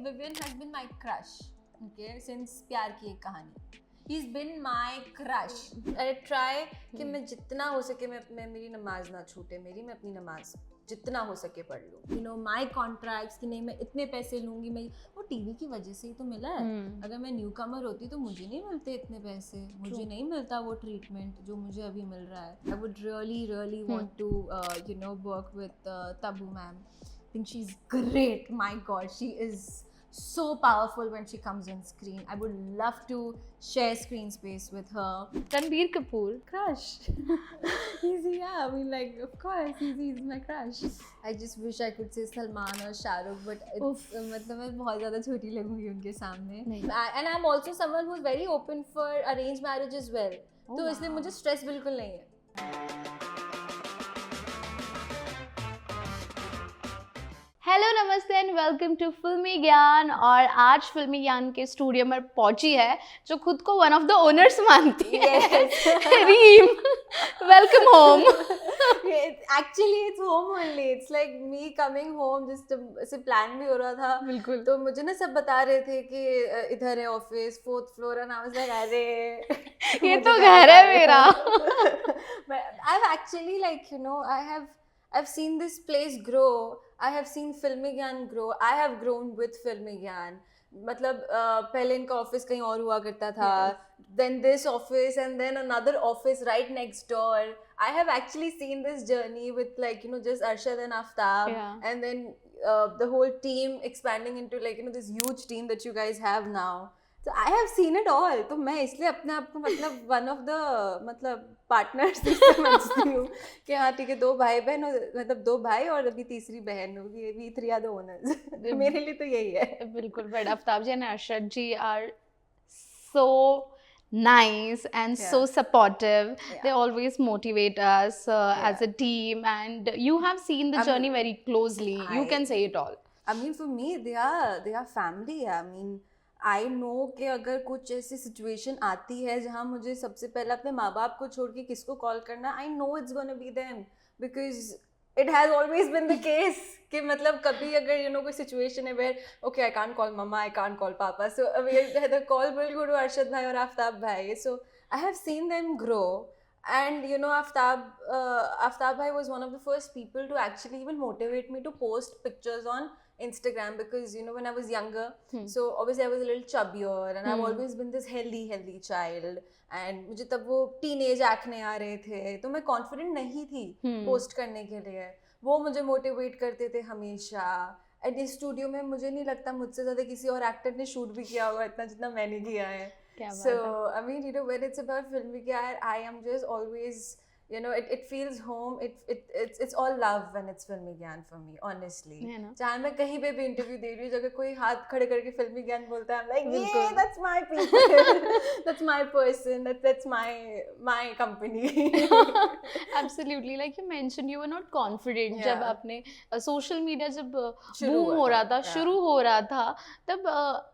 Vivian has been my crush, okay, since प्यार की एक कहानी. He's been my crush. I try कि मैं जितना हो सके मैं मेरी नमाज ना छूटे, मैं अपनी नमाज जितना हो सके पढ़ लूँ. You know, my contracts कि नहीं मैं इतने पैसे लूँगी, मैं वो टीवी की वजह से ही तो मिला है. अगर मैं न्यू कमर होती तो मुझे नहीं मिलते इतने पैसे, मुझे नहीं मिलता वो ट्रीटमेंट जो मुझे अभी मिल रहा है. I would really want to work with Tabu ma'am. I think she's great. My God, she is so powerful when she comes on screen. I would love to share screen space with her. Ranbir Kapoor, Crush. I mean, like, of course, he's my crush. I just wish I could say Salman or Shah Rukh, but मतलब मैं बहुत ज़्यादा छोटी लगूंगी उनके सामने. And I'm also someone who's very open for arranged marriage as well. तो इसलिए मुझे stress बिल्कुल नहीं है. हेलो नमस्ते एंड वेलकम टू फिल्मीग्यान. और आज फिल्मीग्यान के स्टूडियो में पहुंची है जो खुद को वन ऑफ द ओनर्स मानती है. Reem, welcome home. Actually it's home only. It's like me coming home. just ऐसे प्लान भी हो रहा था बिल्कुल. तो मुझे ना सब बता रहे थे कि इधर है office 4th floor and I was like अरे ये तो घर है मेरा. I've actually I've seen this place grow. I have seen Filmygyan grow. I have grown with Filmygyan. मतलब पहले इनका ऑफिस कहीं और हुआ करता था. Then this office and then another office right next door. I have actually seen this journey with just Arshad and Aftab. And then the whole team expanding into this huge team that you guys have now. So I have seen it all. तो मैं इसलिए अपने आप को one of the partners समझती हूँ कि हाँ ठीक है 2 भाई बहन मतलब 2 भाई और अभी तीसरी बहन होगी. We 3 are the owners. मेरे लिए तो यही है. बिल्कुल. But Aftab ji and Arshad ji are so nice and so supportive. They always motivate us as a team, and you have seen the journey very closely. You can say it all. I mean, for me, they are family. I mean, I know कि अगर कुछ ऐसी situation आती है जहाँ मुझे सबसे पहले अपने माँ बाप को छोड़ के किसको कॉल करना, I know it's gonna be them because it has always been the case कि मतलब कभी अगर कोई सिचुएशन है where okay I can't call mama, I can't call papa, so the call will go to Arshad bhai और आफ्ताब भाई. So I have seen them grow. And Aftab bhai was one of the first people to actually even motivate me to post pictures on Instagram because when I was younger, so obviously I was a little chubbier and I've always been this healthy child. And मुझे तब वो teenage acne आ रहे थे तो मैं confident नहीं थी post करने के लिए. वो मुझे motivate करते थे हमेशा. And इस studio में मुझे नहीं लगता मुझसे ज़्यादा किसी और actor ने shoot भी किया होगा इतना जितना मैंने किया है. So I mean when it's about Filmygyan, I am just always it feels home. It's all love when it's Filmygyan for me, honestly. चाहे मैं कहीं पे भी interview दे रही हूँ जगह कोई हाथ खड़े करके Filmygyan बोलता है, I'm like yeah, that's my people. That's my person. That's my company. Absolutely. Like you mentioned, you were not confident जब आपने social media जब boom हो रहा था, शुरू हो रहा था तब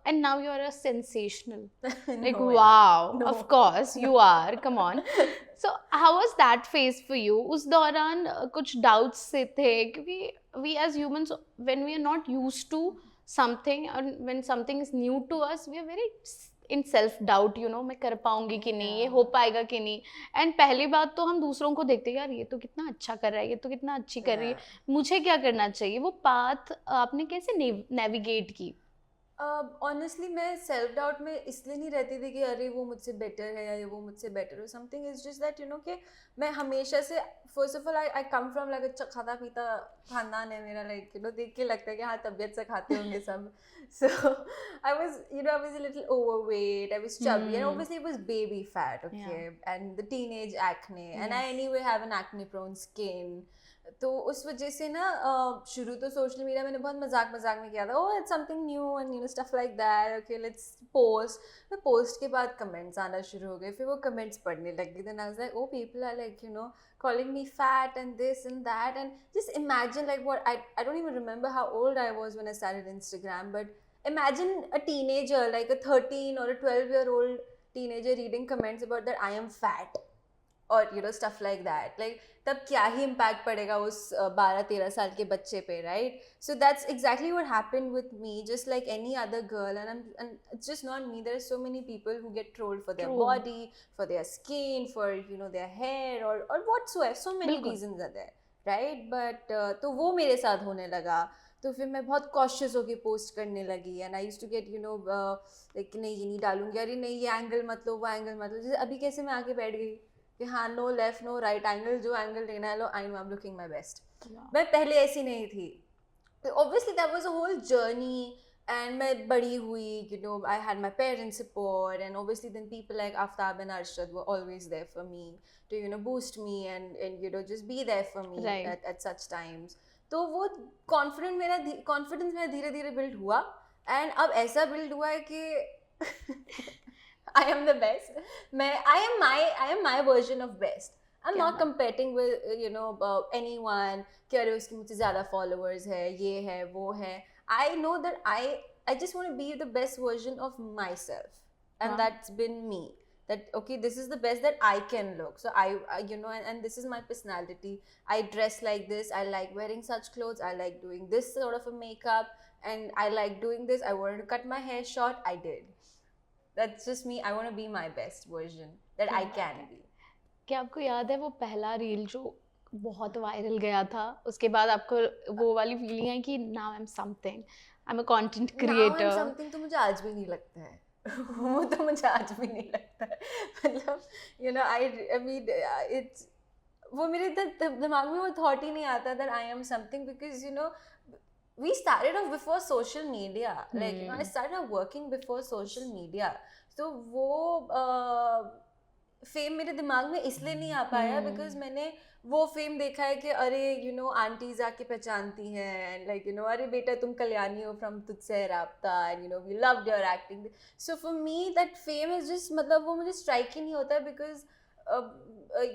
and now you are a sensational. Like wow, of course you are. Come on. So how was that phase for you? उस दौरान कुछ doubts से थे क्योंकि we as humans when we are not used to something and when something is new to us we are very in self doubt. मैं कर पाऊंगी कि नहीं, ये हो पाएगा कि नहीं. एंड पहली बात तो हम दूसरों को देखते हैं यार ये तो कितना अच्छा कर रहा है, ये तो कितना अच्छी कर रही है, मुझे क्या करना चाहिए. वो पाथ आपने कैसे नेविगेट की? Honestly मैं self doubt में इसलिए नहीं रहती थी कि अरे वो मुझसे better है या ये वो मुझसे better है. Something is just that कि मैं हमेशा से first of all I come from like a खाता पीता खानदान है मेरा. like देख के लगता है कि हाँ तबीयत से खाते होंगे सब. So I was I was a little overweight, I was chubby and obviously it was baby fat, okay, and the teenage acne and I anyway have an acne prone skin. तो उस वजह से ना शुरू तो सोशल मीडिया मैंने बहुत मजाक में किया था. oh it's something new and stuff like that, okay let's post. तो पोस्ट के बाद कमेंट्स आना शुरू हो गए. फिर वो कमेंट्स पढ़ने लगी. then I was like oh people are like calling me fat and this and that. and just imagine like what I don't even remember how old I was when I started Instagram, but imagine a teenager like a 13 or a 12-year-old teenager reading comments about that I am fat. और you know stuff like that, like तब क्या ही impact पड़ेगा उस 12-13 साल के बच्चे पे, right? So that's exactly what happened with me, just like any other girl, and it's just not me, there are so many people who get trolled for their True. Body, for their skin, for you know their hair, or whatsoever, so many बिल्कुल. Reasons are there, right? But तो वो मेरे साथ होने लगा, तो फिर मैं बहुत कॉशियस होके पोस्ट करने लगी, and I used to get you know like नहीं ये नहीं डालूंगी, अरे नहीं ये एंगल मत लो, वो एंगल मत लो, जैसे अभी कैसे मैं आके बैठ गई कि हाँ no left no right angle, जो एंगल लेना है लो, I know I am looking my best. मैं पहले ऐसी नहीं थी, तो obviously that was a whole journey, and मैं बड़ी हुई, you know I had my parents support, and obviously then people like Aftab and Arshad were always there for me to you know boost me and you know just be there for me at such times. तो वो confidence मेरा धीरे धीरे build हुआ, and अब ऐसा build हुआ है कि I am the best. I am my version of best. I'm not competing with you know anyone. कि अरे उसकी मुझसे ज़्यादा followers है, ये है, वो है. I know that I just want to be the best version of myself, and that's been me. That okay, this is the best that I can look. So I you know, and this is my personality. I dress like this. I like wearing such clothes. I like doing this sort of a makeup, and I like doing this. I wanted to cut my hair short. I did. That's just me. I want to be my best version that I can be. क्या आपको याद है वो पहला reel जो बहुत viral गया था, उसके बाद आपको वो वाली फीलिंग है कि now I am something, I am a content creator? Now I am something तो मुझे आज भी नहीं लगता है। वो तो मुझे आज भी नहीं लगता है। मतलब you know I mean it's, वो मेरे दिमाग में वो थॉट ही नहीं आता that I am something, because you know we started off before social media, like you know I started off working before social media, so वो फेम मेरे दिमाग में इसलिए नहीं आ पाया बिकॉज मैंने वो फेम देखा है कि अरे यू नो आंटीज आके पहचानती हैं, लाइक यू नो अरे बेटा तुम कल्याणी हो फ्रॉम तुझसे राब्ता, and you know we loved your acting, so for me that fame is just, मतलब वो मुझे स्ट्राइक ही नहीं होता, बिकॉज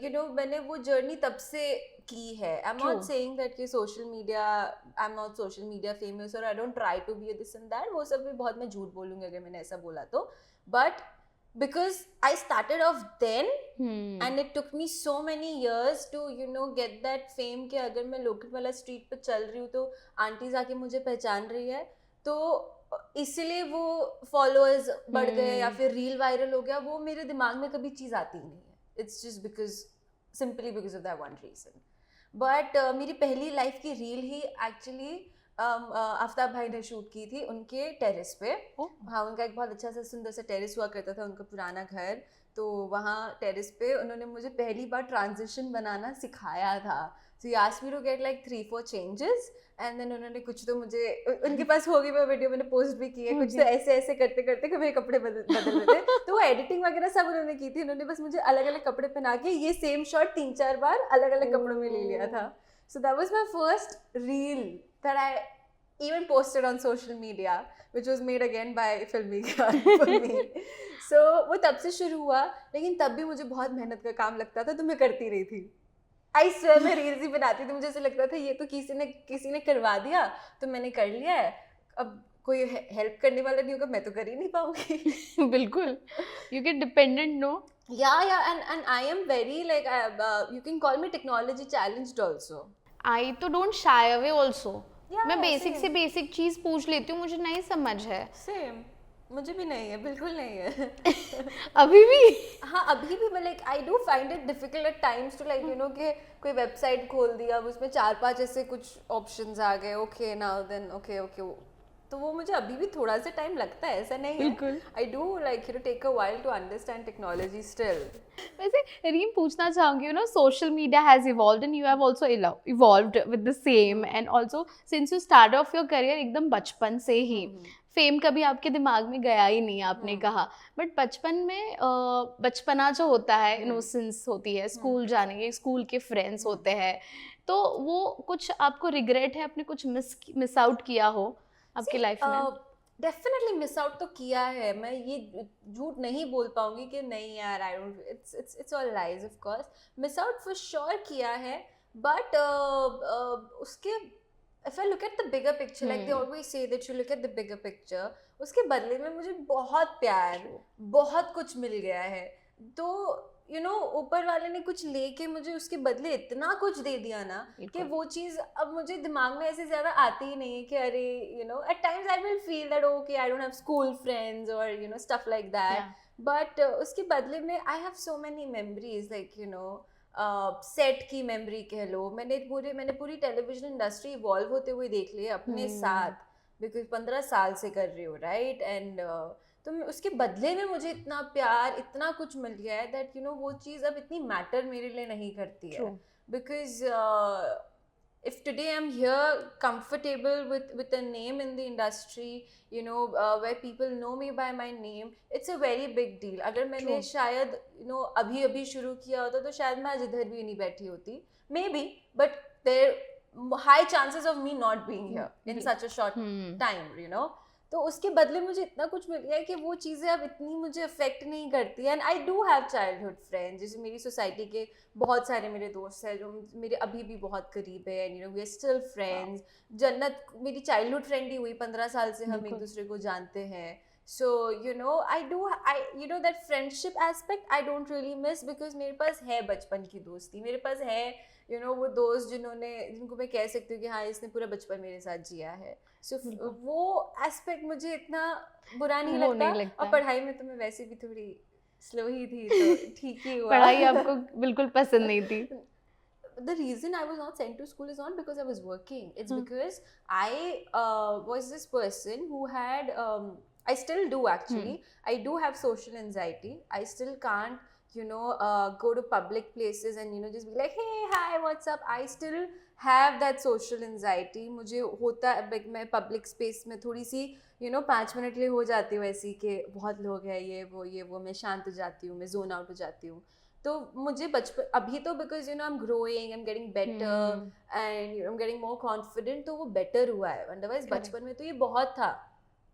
यू नो मैंने वो जर्नी तब से की है. I am not saying that कि social media, I am not social media famous और I don't try to be this and that, वो सब भी बहुत मैं झूठ बोलूँगी अगर मैंने ऐसा बोला तो, but because I started off then and it took me so many years to you know get that fame कि अगर मैं लोकल वाला स्ट्रीट पे चल रही हूँ तो आंटीज आके मुझे पहचान रही है, तो इसलिए वो फॉलोअर्स बढ़ गए या फिर रील वायरल हो गया, वो मेरे दिमाग में कभी चीज़ आती ही नहीं है. It's just because simply because of that one reason. But मेरी पहली लाइफ की रील ही एक्चुअली आफ्ताब भाई ने शूट की थी उनके टेरेस पे. हाँ, उनका एक बहुत अच्छा सा सुंदर सा टेरेस हुआ करता था, उनका पुराना घर, तो वहाँ टेरेस पे उन्होंने मुझे पहली बार ट्रांजिशन बनाना सिखाया था. So he asked me to get like 3-4 changes, and then उन्होंने कुछ तो मुझे, उनके पास होगी वो वीडियो, मैंने पोस्ट भी की है, कुछ तो ऐसे ऐसे करते करते कि मेरे कपड़े बदल रहे थे, तो वो एडिटिंग वगैरह सब उन्होंने की थी. उन्होंने बस मुझे अलग अलग कपड़े पहना के ये सेम शॉट 3-4 बार अलग अलग कपड़ों में ले लिया था. So that was my first reel that I even posted on social media, which was made again by Filmygyan for me. So वो तब से शुरू हुआ, लेकिन तब भी मुझे बहुत मेहनत का काम लगता था, तो मैं करती रही थी. I swear मैं रील्स ही बनाती थी, मुझे ऐसा लगता था ये तो किसी ने करवा दिया तो मैंने कर लिया है, अब कोई हेल्प करने वाला नहीं होगा, मैं तो कर ही नहीं पाऊंगी. बिल्कुल, you get dependent, no? Yeah, and I am very like you can call me technology challenged also. I तो don't shy away also. Yeah, मैं बेसिक से बेसिक चीज पूछ लेती हूँ, मुझे नहीं समझ है. सेम, मुझे भी नहीं है, बिल्कुल नहीं है. अभी भी? हाँ, अभी भी मैं like I do find it difficult at times to like you know कि कोई वेबसाइट खोल दिया, उसमें 4-5 ऐसे कुछ ऑप्शंस आ गए, ओके नाउ देन ओके, तो वो मुझे अभी भी थोड़ा सा टाइम लगता है, ऐसा नहीं है. I do like you know take a while to understand technology still. वैसे रीम पूछना चाहूँगी, you know social media has evolved and you have also evolved with the same, and also since you start off your career एकदम बचपन से ही, fame कभी आपके दिमाग में गया ही नहीं, आपने कहा, बट बचपन में बचपना जो होता है, इनोसेंस होती है, स्कूल जाने के, स्कूल के फ्रेंड्स होते हैं, तो वो कुछ आपको रिग्रेट है, आपने कुछ मिस आउट किया हो आपकी लाइफ में? डेफिनेटली मिस आउट तो किया है, मैं ये झूठ नहीं बोल पाऊंगी कि नहीं यार, I don't, it's all lies, of course miss out for sure किया है, बट उसके if I look at the bigger picture, like they always say that you look at the bigger picture, उसके बदले में मुझे बहुत प्यार, बहुत कुछ मिल गया है, तो यू नो ऊपर वाले ने कुछ लेके मुझे उसके बदले इतना कुछ दे दिया ना कि वो चीज़ अब मुझे दिमाग में ऐसे ज़्यादा आती ही नहीं है कि अरे you know at times I will feel that okay I don't have school friends और you know stuff like that, but उसके बदले में I have so many memories like you know set की मेमोरी कह लो, मैंने पूरी टेलीविजन इंडस्ट्री इवॉल्व होते हुए देख ली है अपने साथ, बिकॉज 15 साल से कर रही हूँ राइट, एंड तो उसके बदले में मुझे इतना प्यार इतना कुछ मिल गया है दैट यू नो वो चीज़ अब इतनी मैटर मेरे लिए नहीं करती है, because if today I'm here comfortable with a name in the industry, you know, where people know me by my name, it's a very big deal. अगर मैंने शायद you know अभी शुरू किया होता तो शायद मैं आज इधर भी नहीं बैठी होती, maybe, but there high chances of me not being here in such a short time, you know. तो उसके बदले मुझे इतना कुछ मिल गया है कि वो चीज़ें अब इतनी मुझे अफेक्ट नहीं करती, and I do have childhood friends, जैसे मेरी सोसाइटी के बहुत सारे मेरे दोस्त हैं जो मेरे अभी भी बहुत करीब है, and you know we are still friends. Jannat मेरी चाइल्डहुड फ्रेंड ही हुई, 15 साल से हम एक दूसरे को जानते हैं. So you know you know that friendship aspect I don't really miss because मेरे पास है बचपन की दोस्ती, मेरे पास है you know वो दोस्त जिनको मैं कह सकती हूँ कि हाँ इसने पूरा बचपन मेरे साथ जिया है. So वो एस्पेक्ट मुझे इतना बुरा नहीं लगता. और पढ़ाई में तो मैं वैसे भी थोड़ी स्लो ही थी तो ठीक ही हुआ. पढ़ाई आपको बिल्कुल पसंद नहीं थी? The reason I was not sent to school is not because I was working. It's because I was this person who had I still do actually. I do have social anxiety. I still can't, you know, go to public places and, you know, just be like, hey, hi, what's up? I still have that social anxiety. मुझे होता है, मैं public space में थोड़ी सी, you know, 5 minute लिए हो जाती हूँ ऐसी कि बहुत लोग हैं ये वो, मैं शांत हो जाती हूँ, मैं zone out हो जाती हूँ. तो मुझे बचपन अभी तो because you know I am growing, I am getting better and you know I am getting more confident, तो वो बेटर हुआ है. अदरवाइज बचपन में तो ये बहुत था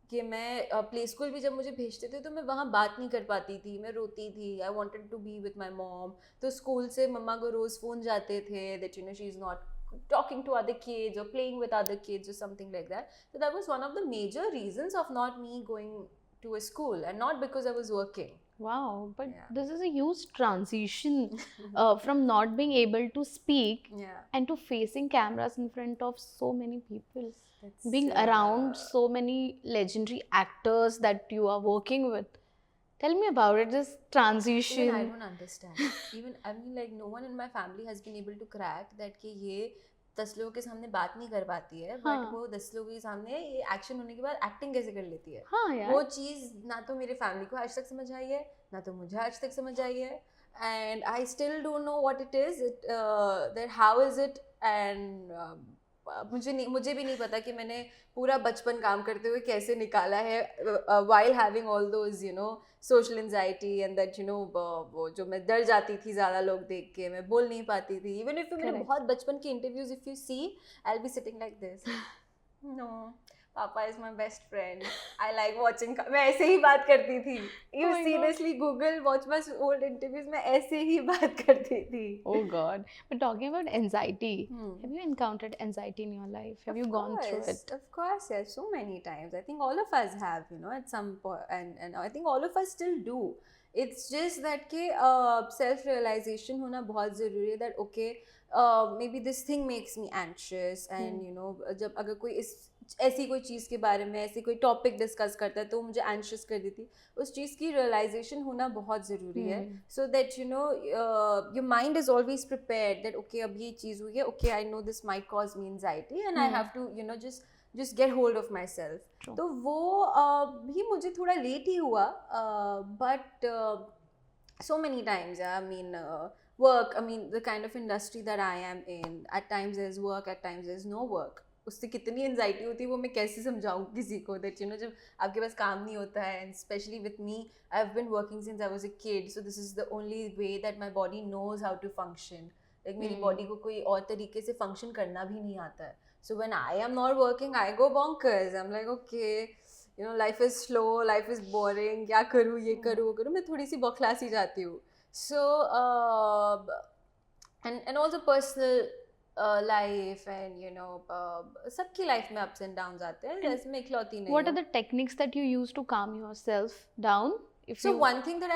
कि मैं प्ले स्कूल भी जब मुझे भेजते थे तो मैं वहाँ बात नहीं कर पाती थी, मैं रोती थी. I wanted to be with my mom. तो स्कूल से मम्मा को रोज़ फ़ोन जाते थे that you know she is not talking to other kids or playing with other kids or something like that. So that was one of the major reasons of not me going to a school, and not because I was working. Wow, but this is a huge transition from not being able to speak and to facing cameras in front of so many people. Being around so many legendary actors that you are working with. Tell me about it, this transition. Even I don't understand. Even, I mean, like, no one in my family has been able to crack that कि ये 10 लोगों के सामने बात नहीं कर पाती है, बट वो 10 लोगों के सामने ये एक्शन होने के बाद एक्टिंग कैसे कर लेती है. हाँ यार. वो चीज़ ना तो मेरे फैमिली को आज तक समझ आई है, ना तो मुझे आज तक समझ आई है. And I still don't know what it is, that how is it, and मुझे भी नहीं पता कि मैंने पूरा बचपन काम करते हुए कैसे निकाला है, while having all those you know social anxiety and that you know वो जो मैं डर जाती थी ज़्यादा लोग देख के, मैं बोल नहीं पाती थी. even if मेरे बहुत बचपन की interviews if you see I'll be sitting like this. No, Papa is my best friend. I like watching. मैं ऐसे ही बात करती थी. You seriously Google watch my old interviews. मैं ऐसे ही बात करती थी. Oh God! But talking about anxiety, have you encountered anxiety in your life? Have you gone through it? Of course, yes. So many times. I think all of us have, you know, at some point, and I think all of us still do. It's just that कि self-realization होना बहुत ज़रूरी है. That okay, maybe this thing makes me anxious, and you know, जब अगर कोई ऐसी कोई चीज़ के बारे में ऐसी कोई टॉपिक डिस्कस करता है तो मुझे एंशियस कर देती. उस चीज़ की रियलाइजेशन होना बहुत ज़रूरी है, so that you know your mind is always prepared that okay अब ये चीज़ हुई है, okay I know this might cause me anxiety and I have to you know just get hold of myself. तो वो भी मुझे थोड़ा लेट ही हुआ, but so many times, I mean work, I mean the kind of industry that I am in, at times there's work, at times there's no work. उससे कितनी anxiety होती है वो मैं कैसे समझाऊँ किसी को, दैट यू नो जब आपके पास काम नहीं होता है. And specially with me, I have been working since I was a kid, so this is the only way that my body knows how to function. Like मेरी बॉडी को कोई और तरीके से फंक्शन करना भी नहीं आता है. So when I am not working I go bonkers. I am like okay you know life is slow, life is boring, क्या करूँ ये करूँ वो करूँ, मैं थोड़ी सी बौखला सी जाती हूँ. So and also personal life, and you know सबकी life में ups and downs आते हैं, जैसे मैं इकलौती नहीं. What are the techniques that you use to calm yourself down if So you one thing that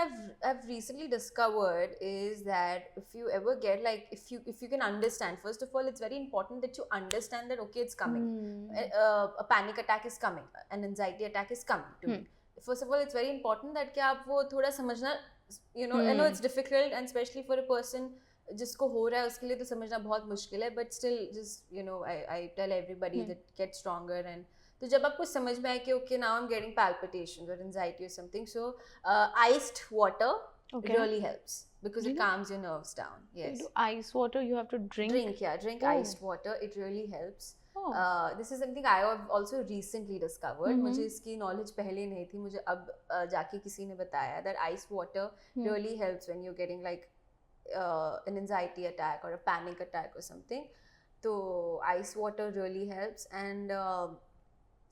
I've recently discovered is that if you ever get like if you can understand, first of all, it's very important that you understand that okay, it's coming. A panic attack is coming, an anxiety attack is coming to me. First of all, it's very important that क्या आप वो थोड़ा समझना, you know, I know it's difficult and especially for a person जिसको हो रहा है उसके लिए तो समझना बहुत मुश्किल है, but still just you know I tell everybody that get stronger. And तो जब आपको समझ में आए कि okay, now I'm getting palpitations or anxiety or something, so iced water really helps because it calms your nerves down. Yes. Ice water you have to drink. Drink iced water, it really helps. This is something I have also recently discovered. मुझे इसकी knowledge पहले नहीं थी, मुझे अब जाके किसी ने बताया that ice water really helps when you're getting like an anxiety attack or a panic attack or something. So ice water really helps. And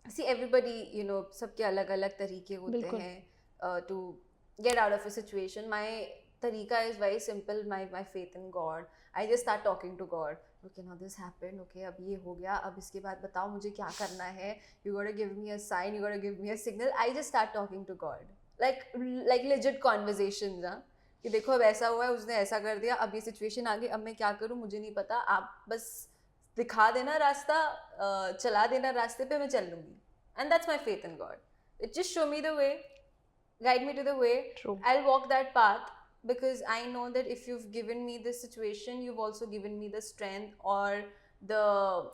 see, everybody, you know, सबके अलग अलग तरीके होते हैं to get out of a situation. My तरीका is very simple. My faith in God. I just start talking to God. Okay, now this happened. Okay, अब ये हो गया. अब इसके बाद बताओ मुझे क्या करना है. You gotta give me a sign. You gotta give me a signal. I just start talking to God. Like legit conversations, हाँ. कि देखो अब ऐसा हुआ है, उसने ऐसा कर दिया, अब ये सिचुएशन आ गई, अब मैं क्या करूँ मुझे नहीं पता, आप बस दिखा देना रास्ता, चला देना रास्ते पे, मैं चल लूँगी. And that's my faith in God. It just show me the way, guide me to the way. True. I'll walk that path because I know that if you've given me this situation, you've also given me the strength or the,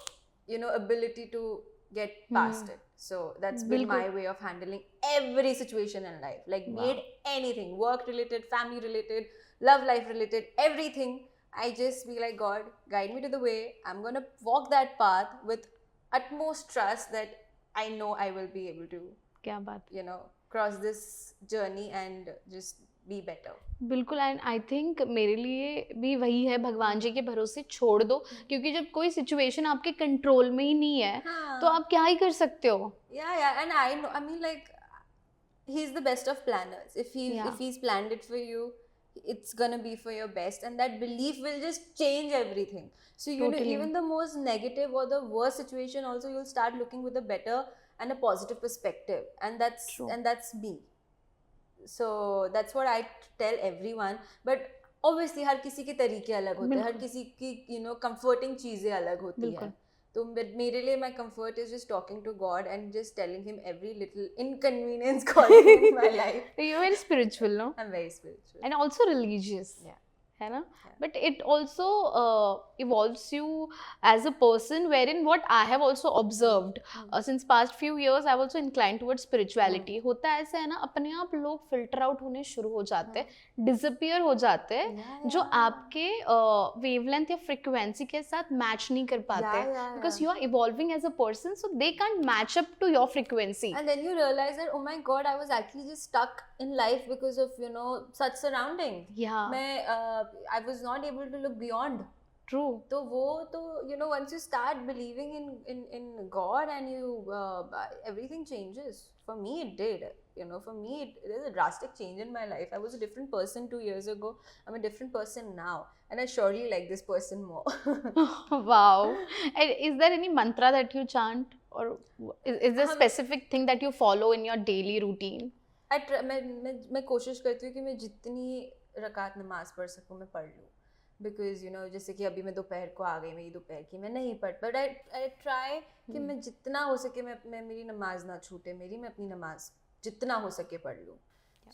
you know, ability to get past it. So that's been my way of handling every situation in life. Like be it anything, work related, family related, love life related, everything. I just be like, God, guide me to the way. I'm gonna walk that path with utmost trust that I know I will be able to, क्या बात, you know, cross this journey and just be better. बिल्कुल. And I think मेरे लिए भी वही है, भगवान जी के भरोसे छोड़ दो, क्योंकि जब कोई सिचुएशन आपके कंट्रोल में ही नहीं है तो आप क्या ही कर सकते हो. Yeah, and I know, I mean, like, he's the best of planners. If he's planned it for you, it's gonna be for your best, and that belief will just change everything. So you know, even the most negative or the worst situation also, you'll start looking with a better and a positive perspective, and that's me. So that's what I tell everyone. But obviously हर किसी के तरीके अलग होते हैं, हर किसी की you know comforting चीजें अलग होती हैं. तो मेरे लिए my comfort is just talking to God and just telling him every little inconvenience calling in my life. You're very spiritual, no? I'm very spiritual. And also religious. Yeah. है ना? But it also evolves you as a person, wherein what I have also observed since past few years, I've also inclined towards spirituality. होता है ऐसा है ना, अपने आप लोग filter out होने शुरू हो जाते हैं, disappear हो जाते हैं, जो आपके wavelength या frequency के साथ match नहीं कर पाते, because you are evolving as a person, so they can't match up to your frequency. And then you realize that, oh my God, I was actually just stuck in life because of, you know, such surroundings. Yeah. I was not able to look beyond. True. तो वो तो you know, once you start believing in God and you everything changes. For me it did. You know, for me there's a drastic change in my life. I was a different person 2 years ago. I'm a different person now, and I surely like this person more. Wow. And is there any mantra that you chant, or is there a specific thing that you follow in your daily routine? मैं कोशिश करती हूँ कि मैं जितनी रकात नमाज पढ़ सकूँ मैं पढ़ लूँ, बिकॉज यू नो जैसे कि अभी मैं दोपहर को आ गई, मेरी दोपहर की मैं नहीं पढ़, बट आई ट्राई कि मैं जितना हो सके मैं मेरी नमाज ना छूटे, मैं अपनी नमाज जितना हो सके पढ़ लूँ.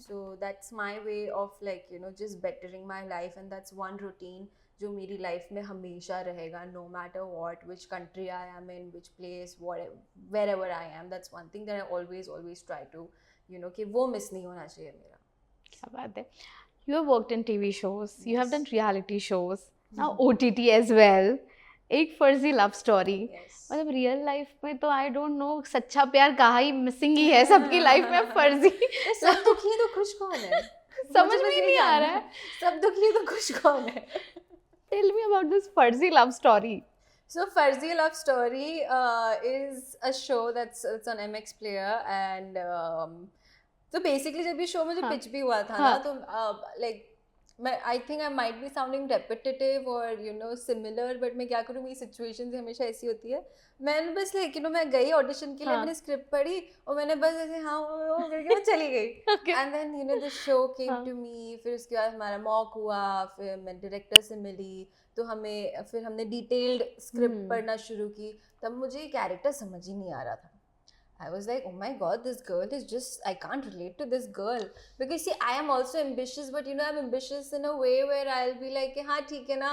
So that's my way of like you know just bettering my life, and that's one routine जो मेरी लाइफ में हमेशा रहेगा, no matter what, which country I am in, which place, wherever I am. That's one thing that I always try to you know कि वो miss नहीं होना चाहिए मेरा. क्या बात है. You have worked in TV shows, you have done reality shows, now OTT as well. एक फर्जी लव स्टोरी. मतलब रियल लाइफ में तो आई डोंट नो, सच्चा प्यार कहाँ ही मिसिंग ही है सबकी लाइफ में. फर्जी सब दुखी तो खुश कौन है? समझ में नहीं आ रहा है. सब दुखी तो खुश कौन है? Tell me about this फर्जी love story. So Farzi Love Story is a show it's on MX Player, and so basically जब ये show मुझे pitch भी हुआ था ना, तो like I think I might be sounding repetitive or similar, but मैं क्या करूँ, मेरी situations हमेशा ऐसी होती है. मैंने बस like मैं गई audition के लिए, मैंने script पढ़ी और मैंने बस ऐसे हाँ वो करके मैं चली गई. Okay. And then the show came to me. फिर उसके बाद हमारा mock हुआ, फिर मैं director से मिली, तो फिर हमने detailed script पढ़ना शुरू की. तब मुझे character समझ ही नहीं आ रहा था. I was like, oh my god, this girl is just, I can't relate to this girl. Because see, I am also ambitious, but I'm ambitious in a way where I'll be like, हाँ ठीक है ना,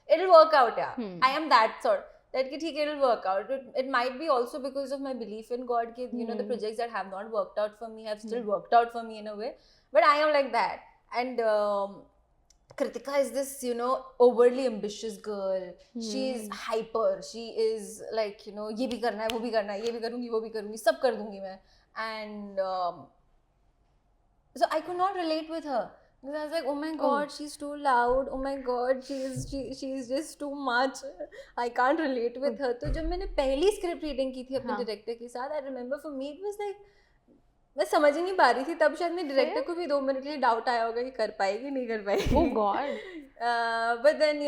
it'll work out, yeah. I am that sort. That ठीक है, it'll work out. It might be also because of my belief in God, कि the projects that have not worked out for me have still worked out for me in a way. But I am like that. And Kritika is this, overly ambitious girl. She is hyper. She is like, ये भी करना है, वो भी करना है, ये भी करूँगी, वो भी करूँगी, सब कर दूँगी मैं. And so I could not relate with her. Because I was like, oh my god, she's too loud. Oh my god, she's just too much. I can't relate with her. तो जब मैंने पहली script reading की थी अपने director के साथ, I remember for me it was like, मैं समझ ही नहीं पा रही थी. तब शायद मेरे डायरेक्टर को भी 2 मिनट के लिए डाउट आया होगा कि कर पाएगी नहीं कर पाएगी. Oh God. But then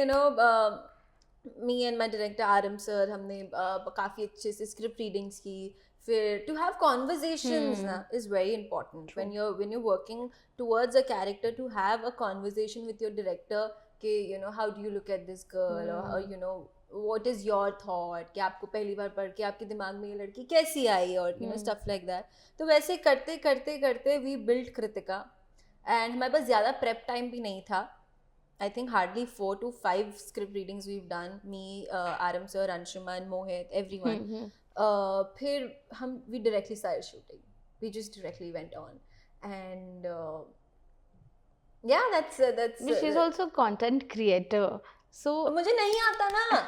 me and my director Aram sir, हमने काफ़ी अच्छे से स्क्रिप्ट रीडिंग्स की. फिर to have conversations na is very important. When you're working towards a character, to have a conversation with your director कि how do you look at this girl, or what is your thought, कि आपको पहली बार पढ़ के आपके दिमाग में ये लड़की कैसी आई, और stuff like that. तो वैसे करते करते करते we built Kritika, and हमारे पास ज़्यादा prep time भी नहीं था. I think hardly 4 to 5 script readings we've done, me, Aram sir, Anshuman, Mohit, everyone. फिर we directly started shooting. We just directly went on, and yeah, that's She's also content creator, so मुझे नहीं आता ना,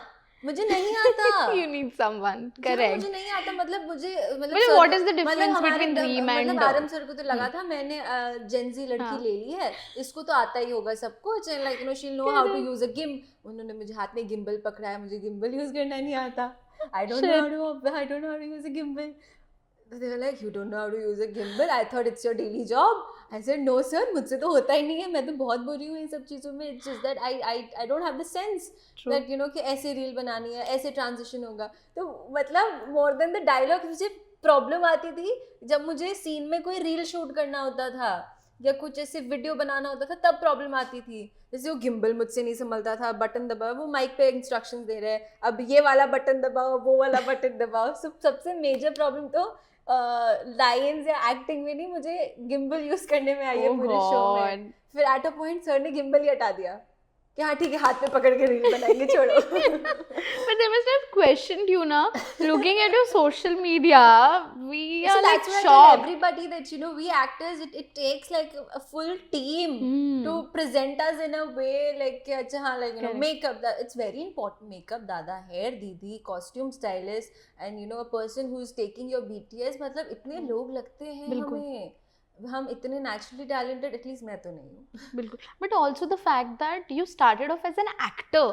मुझे नहीं आता. You need someone, correct. मुझे नहीं आता, मतलब what is the difference between Reem and मतलब आरम सर को तो लगा था मैंने जेंजी लड़की ले ली है, इसको तो आता ही होगा सब कुछ, like she'll know how to use a gimp. उन्होंने मुझे हाथ में गिम्बल पकड़ाया, मुझे गिम्बल यूज करना नहीं आता. I don't know how to use a gimbal. They were like, you don't know how to use a gimbal? I thought it's your daily job. I said, no sir, मुझसे तो होता ही नहीं है, मैं तो बहुत बुरी हूँ इन सब चीज़ों में. It's just that I don't have the sense that कि ऐसे रील बनानी है, ऐसे ट्रांजिशन होगा. तो मतलब more than the dialogue, मुझे प्रॉब्लम आती थी जब मुझे सीन में कोई रील शूट करना होता था या कुछ ऐसे वीडियो बनाना होता था, तब प्रॉब्लम आती थी. जैसे वो गिम्बल मुझसे नहीं संभलता था, बटन दबाओ, वो माइक पे इंस्ट्रक्शंस दे रहे हैं, अब ये वाला बटन दबाओ, वो वाला बटन दबाओ. सबसे मेजर प्रॉब्लम तो लाइंस या एक्टिंग में नहीं, मुझे गिम्बल यूज करने में आई है पूरे शो में. फिर एट अ पॉइंट सर ने गिम्बल ही हटा दिया कि हाँ ठीक है, हाथ पे पकड़ के रील बनाएंगे, छोड़ो. But they must have questioned you na, looking at your social media. We are like shocked. Tell everybody that we actors, it takes like a full team to present us in a way like अच्छा हाँ, like makeup, it's very important. Makeup दादा, hair दीदी, costume stylist, and a person who is taking your BTS. मतलब इतने लोग लगते हैं हमें, हम इतने naturally talented, at least मैं तो नहीं हूँ. बिल्कुल. But also the fact that you started off as an actor,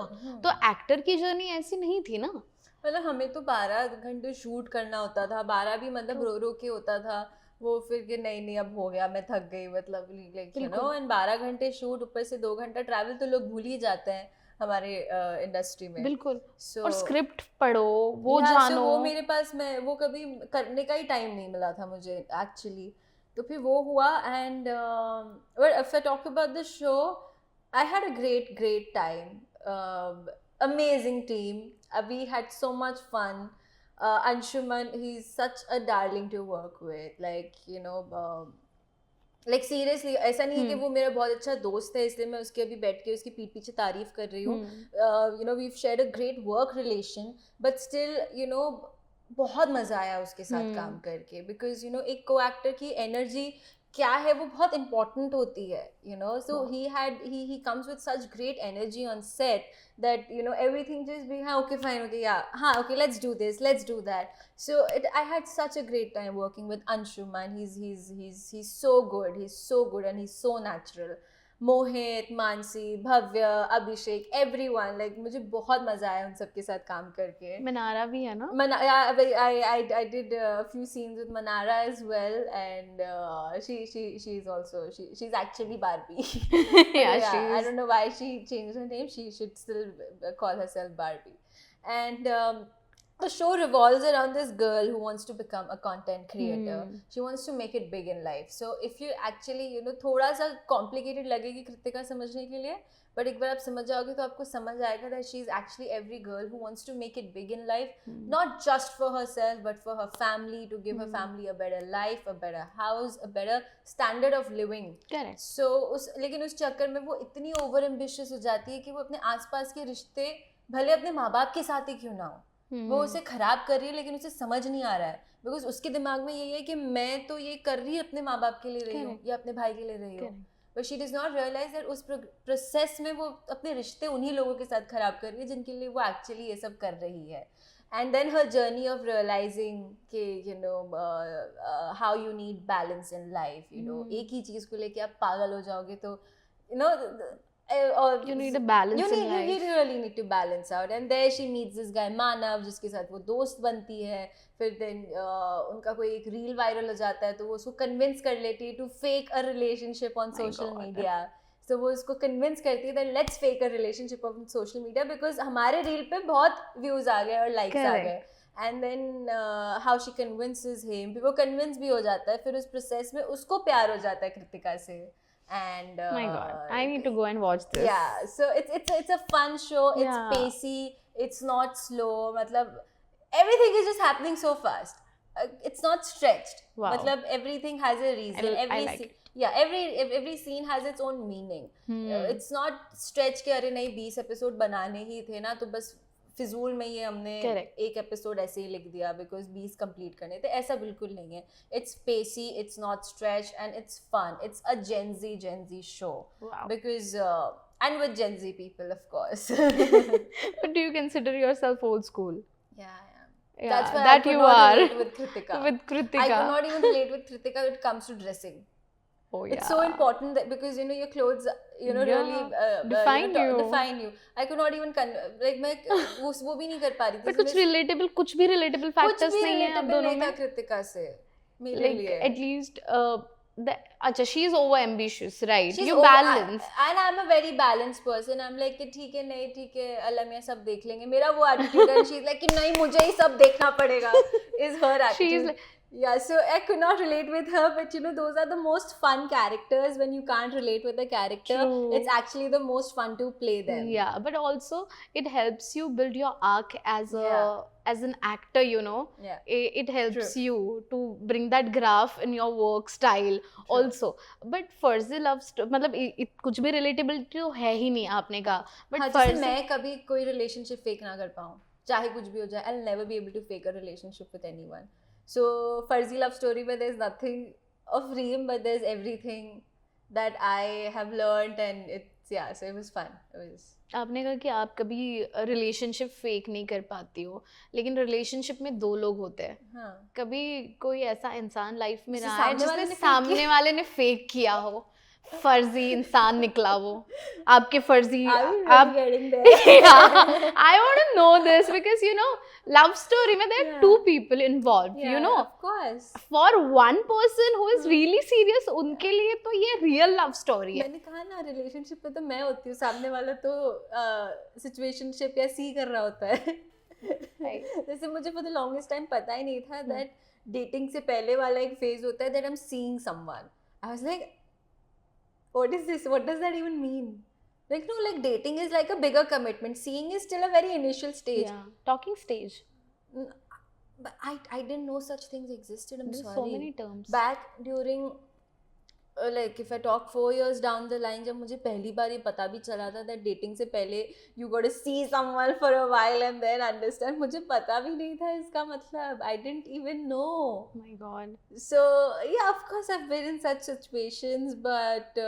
तो actor की जर्नी ऐसी नहीं थी ना. मतलब हमें तो 12 घंटे शूट करना होता था, 12 भी मतलब रो के होता था. वो फिर कि नहीं अब हो गया, मैं थक गई, मतलब एंड 12 घंटे शूट, ऊपर से 2 घंटा ट्रैवल, तो लोग भूल ही जाते हैं हमारे इंडस्ट्री में. बिल्कुल. और स्क्रिप्ट पढ़ो, वो जानो. वो मेरे पास वो कभी करने का ही टाइम नहीं मिला था मुझे एक्चुअली. तो फिर वो हुआ. And if I talk about the show, I had a great time. Amazing team. We had so much fun. Anshuman, he's such a darling to work with. Like like seriously, ऐसा नहीं है कि वो मेरा बहुत अच्छा दोस्त है इसलिए मैं उसके अभी बैठ के उसकी पीठ पीछे तारीफ कर रही हूँ. We've shared a great work relation, but still बहुत मजा आया उसके साथ काम करके. बिकॉज एक को एक्टर की एनर्जी क्या है वो बहुत important होती है. So he comes with such great energy on set that everything just be okay fine, okay yeah, okay let's do this, let's do that. So I had such a great time working with Anshuman. He's so good, and he's so natural. Mohit, Mansi, Bhavya, Abhishek, everyone, like मुझे बहुत मजा आया उन सबके साथ काम करके. मनारा भी है ना? I did a few scenes with Manara as well, and she's also she's actually Barbie. Yeah, she I is. don't know why she changed her name. She should still call herself Barbie. And the show revolves around this girl who wants to become a content creator. She wants to make it big in life. So if you actually, थोड़ा सा complicated लगेगी कृतिका समझने के लिए, but एक बार आप समझ जाओगे तो आपको समझ आएगा that she is actually every girl who wants to make it big in life, not just for herself but for her family, to give her family a better life, a better house, a better standard of living. Correct. So लेकिन उस चक्कर में वो इतनी over ambitious हो जाती है कि वो अपने आसपास के रिश्ते भले अपने माँ बाप के साथ ही क्यों ना हो, वो उसे खराब कर रही है, लेकिन उसे समझ नहीं आ रहा है, बिकॉज उसके दिमाग में यही है कि मैं तो ये कर रही अपने माँ बाप के लिए रही हूँ या अपने भाई के लिए रही हूँ, but she does not realise that उस प्रोसेस में वो अपने रिश्ते उन्हीं लोगों के साथ खराब कर रही है जिनके लिए वो एक्चुअली ये सब कर रही है. And then her journey of realizing how you need balance in life, एक ही चीज को लेके आप पागल हो जाओगे तो you need a balance in life. You really need to balance out. And there she meets this guy Manav, जिसके साथ वो दोस्त बनती है. फिर then उनका कोई एक रील वायरल हो जाता है तो वो उसको कन्विंस कर लेती है to fake a relationship on social media. So वो उसको कन्विंस करती है that let's fake a relationship on social media because हमारे रील पे बहुत व्यूज आ गए और लाइक्स आ गए. And then how she convinces him, फिर वो कन्विंस भी हो जाता है, फिर उस प्रोसेस में उसको प्यार हो जाता है कृतिका से. And my god, I need to go and watch this. Yeah, so it's a fun show. It's pacey, it's not slow, matlab everything is just happening so fast. It's not stretched. Wow. Matlab everything has a reason. I like it. Yeah, every scene has its own meaning. It's not stretched कि अरे नहीं 20 episode बनाने ही थे ना तो बस फिजूल में ये हमने एक एपिसोड ऐसे ही लिख दिया बिकॉज 20 कंप्लीट करने थे, ऐसा बिल्कुल नहीं है. It's pacy, it's not stretch and it's fun. It's a Gen Z show because and with Gen Z people of course. But do you consider yourself old school? Yeah, I am. Yeah, that's why that I could you not are relate with Kritika. With Kritika, I could not even relate with Kritika when it comes to dressing. Oh yeah, it's so important that because your clothes really define you. I could not even like मैं वो भी नहीं कर पा रही थी. But कुछ भी relatable factors नहीं है अब दोनों में. कृतिका से मेरे लिए at least अच्छा she is over ambitious, right? You balance. And I'm a very balanced person. I'm like कि ठीक है नहीं ठीक है अलमिया सब देख लेंगे, मेरा वो attitude है. She's like कि नहीं मुझे ही सब देखना पड़ेगा is her attitude. She's like, yeah, so I could not relate with her, but those are the most fun characters. When you can't relate with a character, True. It's actually the most fun to play them. Yeah, but also it helps you build your arc as an actor, Yeah. It helps True. you to bring that graph in your work style. True. Also. But Farzi Love Story, मतलब कुछ भी relatable तो है ही नहीं आपने कहा. But जैसे मैं कभी कोई relationship fake ना कर पाऊँ, चाहे कुछ भी हो जाए, I'll never be able to fake a relationship with anyone. So Farzi Love Story where there's nothing of Reem but there's everything that I have learned and so it was fun. आपने कहा कि आप कभी relationship fake नहीं कर पाती हो, लेकिन रिलेशनशिप में दो लोग होते हैं. हाँ. कभी कोई ऐसा इंसान लाइफ में रहा है जिसने सामने वाले ने फेक किया हो, फर्जी इंसान निकला वो आपके फर्जी आप I want to know this because love story में there are two people involved, of course. For one person who is really serious उनके लिए तो ये real love story है. मैंने कहा ना रिलेशनशिप में तो मैं होती हूँ, सामने वाला तो सिचुएशनशिप या सी कर रहा होता है. जैसे मुझे for the longest time पता ही नहीं था that dating से पहले वाला एक phase होता है that I'm seeing someone. I was like, what is this? What does that even mean? Like no, like dating is like a bigger commitment. Seeing is still a very initial stage. Yeah, talking stage. But I didn't know such things existed. There's sorry. So many terms. Back during like if I talk 4 years down the line, जब मुझे पहली बार ये पता भी चला था that dating से पहले you got to see someone for a while and then understand, मुझे पता भी नहीं था इसका मतलब. I didn't even know. Oh my god. So yeah, of course I've been in such situations, but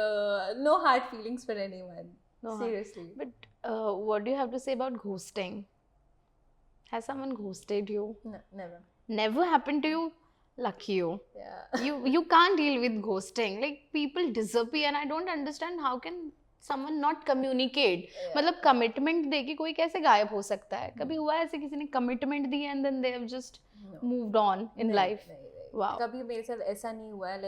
no hard feelings for anyone. No, seriously. But what do you have to say about ghosting? Has someone ghosted you? No, never. Never happened to you? Lucky you. Yeah. You can't deal with ghosting. Like people disappear and I don't understand how can someone not communicate. Yeah. मतलब commitment दे के कोई कैसे गायब हो सकता है? कभी हुआ है ऐसे किसी ने commitment the and then they have just No. moved on in नहीं, life? नहीं. Wow. कभी मेरे साथ ऐसा नहीं हुआ है,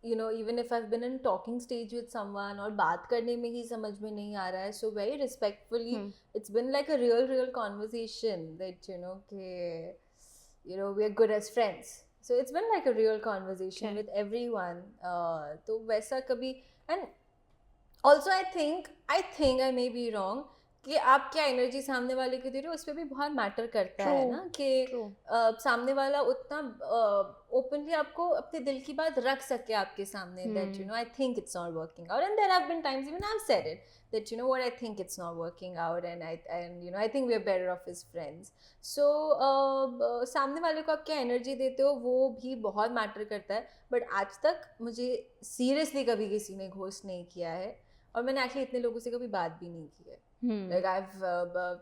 you know, even if I've been in talking stage with someone और बात करने में ही समझ में नहीं आ रहा है, so very respectfully, it's been like a real conversation that, you know, कि, you know, we are good as friends. So it's been like a real conversation with everyone. तो वैसा कभी, and also I think I may be wrong, कि आप क्या energy सामने वाले को दे रहे हो उस पर भी बहुत मैटर करता है ना, कि सामने वाला उतना ओपनली आपको अपने दिल की बात रख सके आपके सामने, that you know I think it's not working out, and there have been times even I've said it that you know what, I think it's not working out, and you know I think we're better off as friends. So सामने वाले को आप क्या energy देते हो वो भी बहुत मैटर करता है, बट आज तक मुझे सीरियसली कभी किसी ने घोस्ट नहीं किया है और मैंने एक्चुअली इतने लोगों से कभी बात भी नहीं की है. Like I've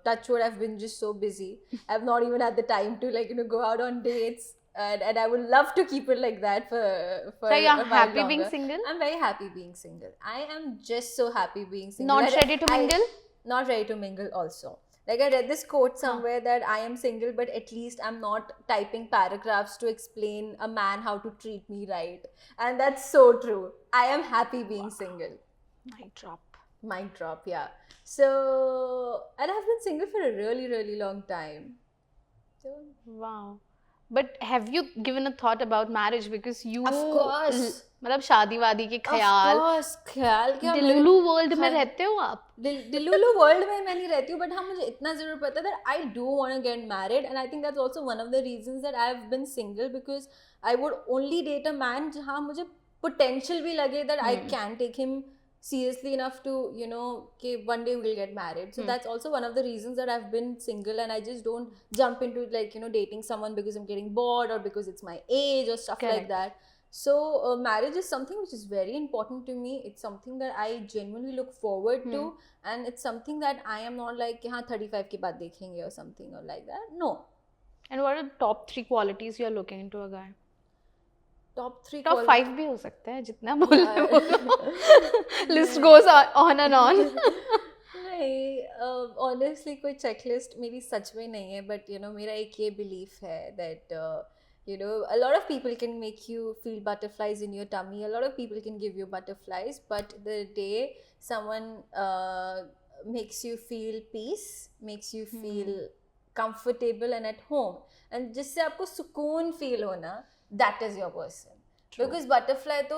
touch wood, I've been just so busy. I've not even had the time to like, you know, go out on dates, and I would love to keep it like that for So you're a while happy longer. being single? I'm very happy being single. I am just so happy being single. Not ready to mingle? Not ready to mingle also. Like I read this quote somewhere that I am single, but at least I'm not typing paragraphs to explain a man how to treat me right. And that's so true. I am happy being single. Mic drop. Mic drop, yeah. So, and I've been single for a really long time. So, wow. But have you given a thought about marriage? Because you, of course, मतलब शादी वादी के ख्याल, of course, ख्याल क्या, दिलुलु world में रहते हो आप? दिलुलु वर्ल्ड में मैं नहीं रहती हूँ, but हाँ मुझे इतना जरूर पता है that I do want to get married, and I think that's also one of the reasons that I've been single, because I would only date a man जहाँ मुझे potential भी लगे that I can take him seriously enough to, you know, okay, one day we'll get married. So that's also one of the reasons that I've been single, and I just don't jump into like, you know, dating someone because I'm getting bored or because it's my age or stuff like that. So marriage is something which is very important to me. It's something that I genuinely look forward to, and it's something that I am not like, हाँ 35 के बाद देखेंगे or something or like that. No. And what are the top 3 qualities you are looking into a guy? Top 3 top 5 भी हो सकता है जितना बोल रहे हो. List goes on and on. नहीं, honestly कोई checklist मेरी सच में नहीं है, but you know मेरा एक ये belief है that you know a lot of people can make you feel butterflies in your tummy, a lot of people can give you butterflies, but the day someone makes you feel peace, makes you feel comfortable and at home, and जिससे आपको सुकून feel होना, that is your person. True. Because butterfly तो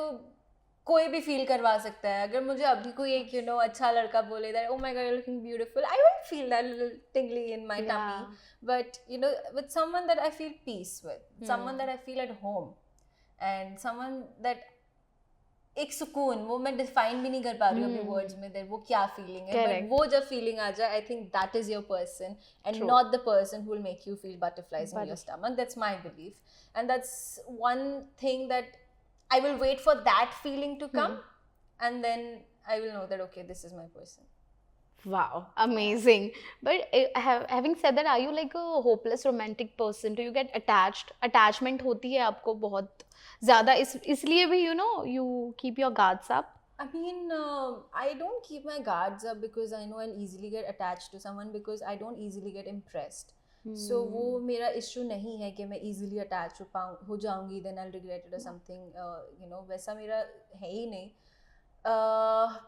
कोई भी feel करवा सकता है. अगर मुझे अभी कोई एक, you know, अच्छा लड़का बोले that, oh my god, you're looking beautiful, I won't feel that little tingly in my tummy. But you know, with someone that I feel peace with, someone that I feel at home, and someone that एक सुकून, वो मैं define भी नहीं कर पा रही हूँ अपने words में, that वो क्या feeling है, but वो जब feeling आ जाए, I think that is your person, and not the person who will make you feel butterflies in your stomach. That's my belief, and that's one thing that I will wait for that feeling to come, and then I will know that okay, this is my person. Wow, amazing. But having said that, are you like a hopeless romantic person? Do you get attached? Attachment होती है आपको बहुत ज़्यादा, इसलिए भी, you know, you keep your guards up? I mean, I don't keep my guards up because I know I'll easily get attached to someone, because I don't easily get impressed. So वो मेरा issue नहीं है कि मैं easily attach हो जाऊँगी, then I'll regret it or something. You know, वैसा मेरा है ही नहीं.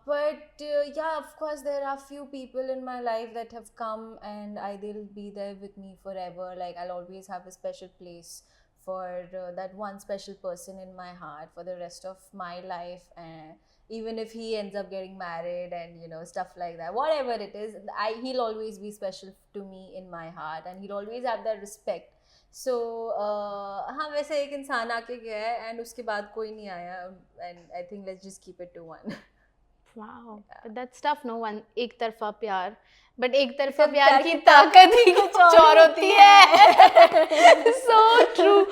But yeah, of course there are few people in my life that have come, and they'll be there with me forever. Like I'll always have a special place for that one special person in my heart for the rest of my life, and even if he ends up getting married and you know stuff like that, whatever it is, he'll always be special to me in my heart, and he'll always have that respect. So हाँ, वैसे एक इंसान आके गया है and उसके बाद कोई नहीं आया, and I think let's just keep it to one. Wow, but that's tough, no? one एक तरफा प्यार, but एक तरफा प्यार की ताकत ही कुछ और होती है. So true.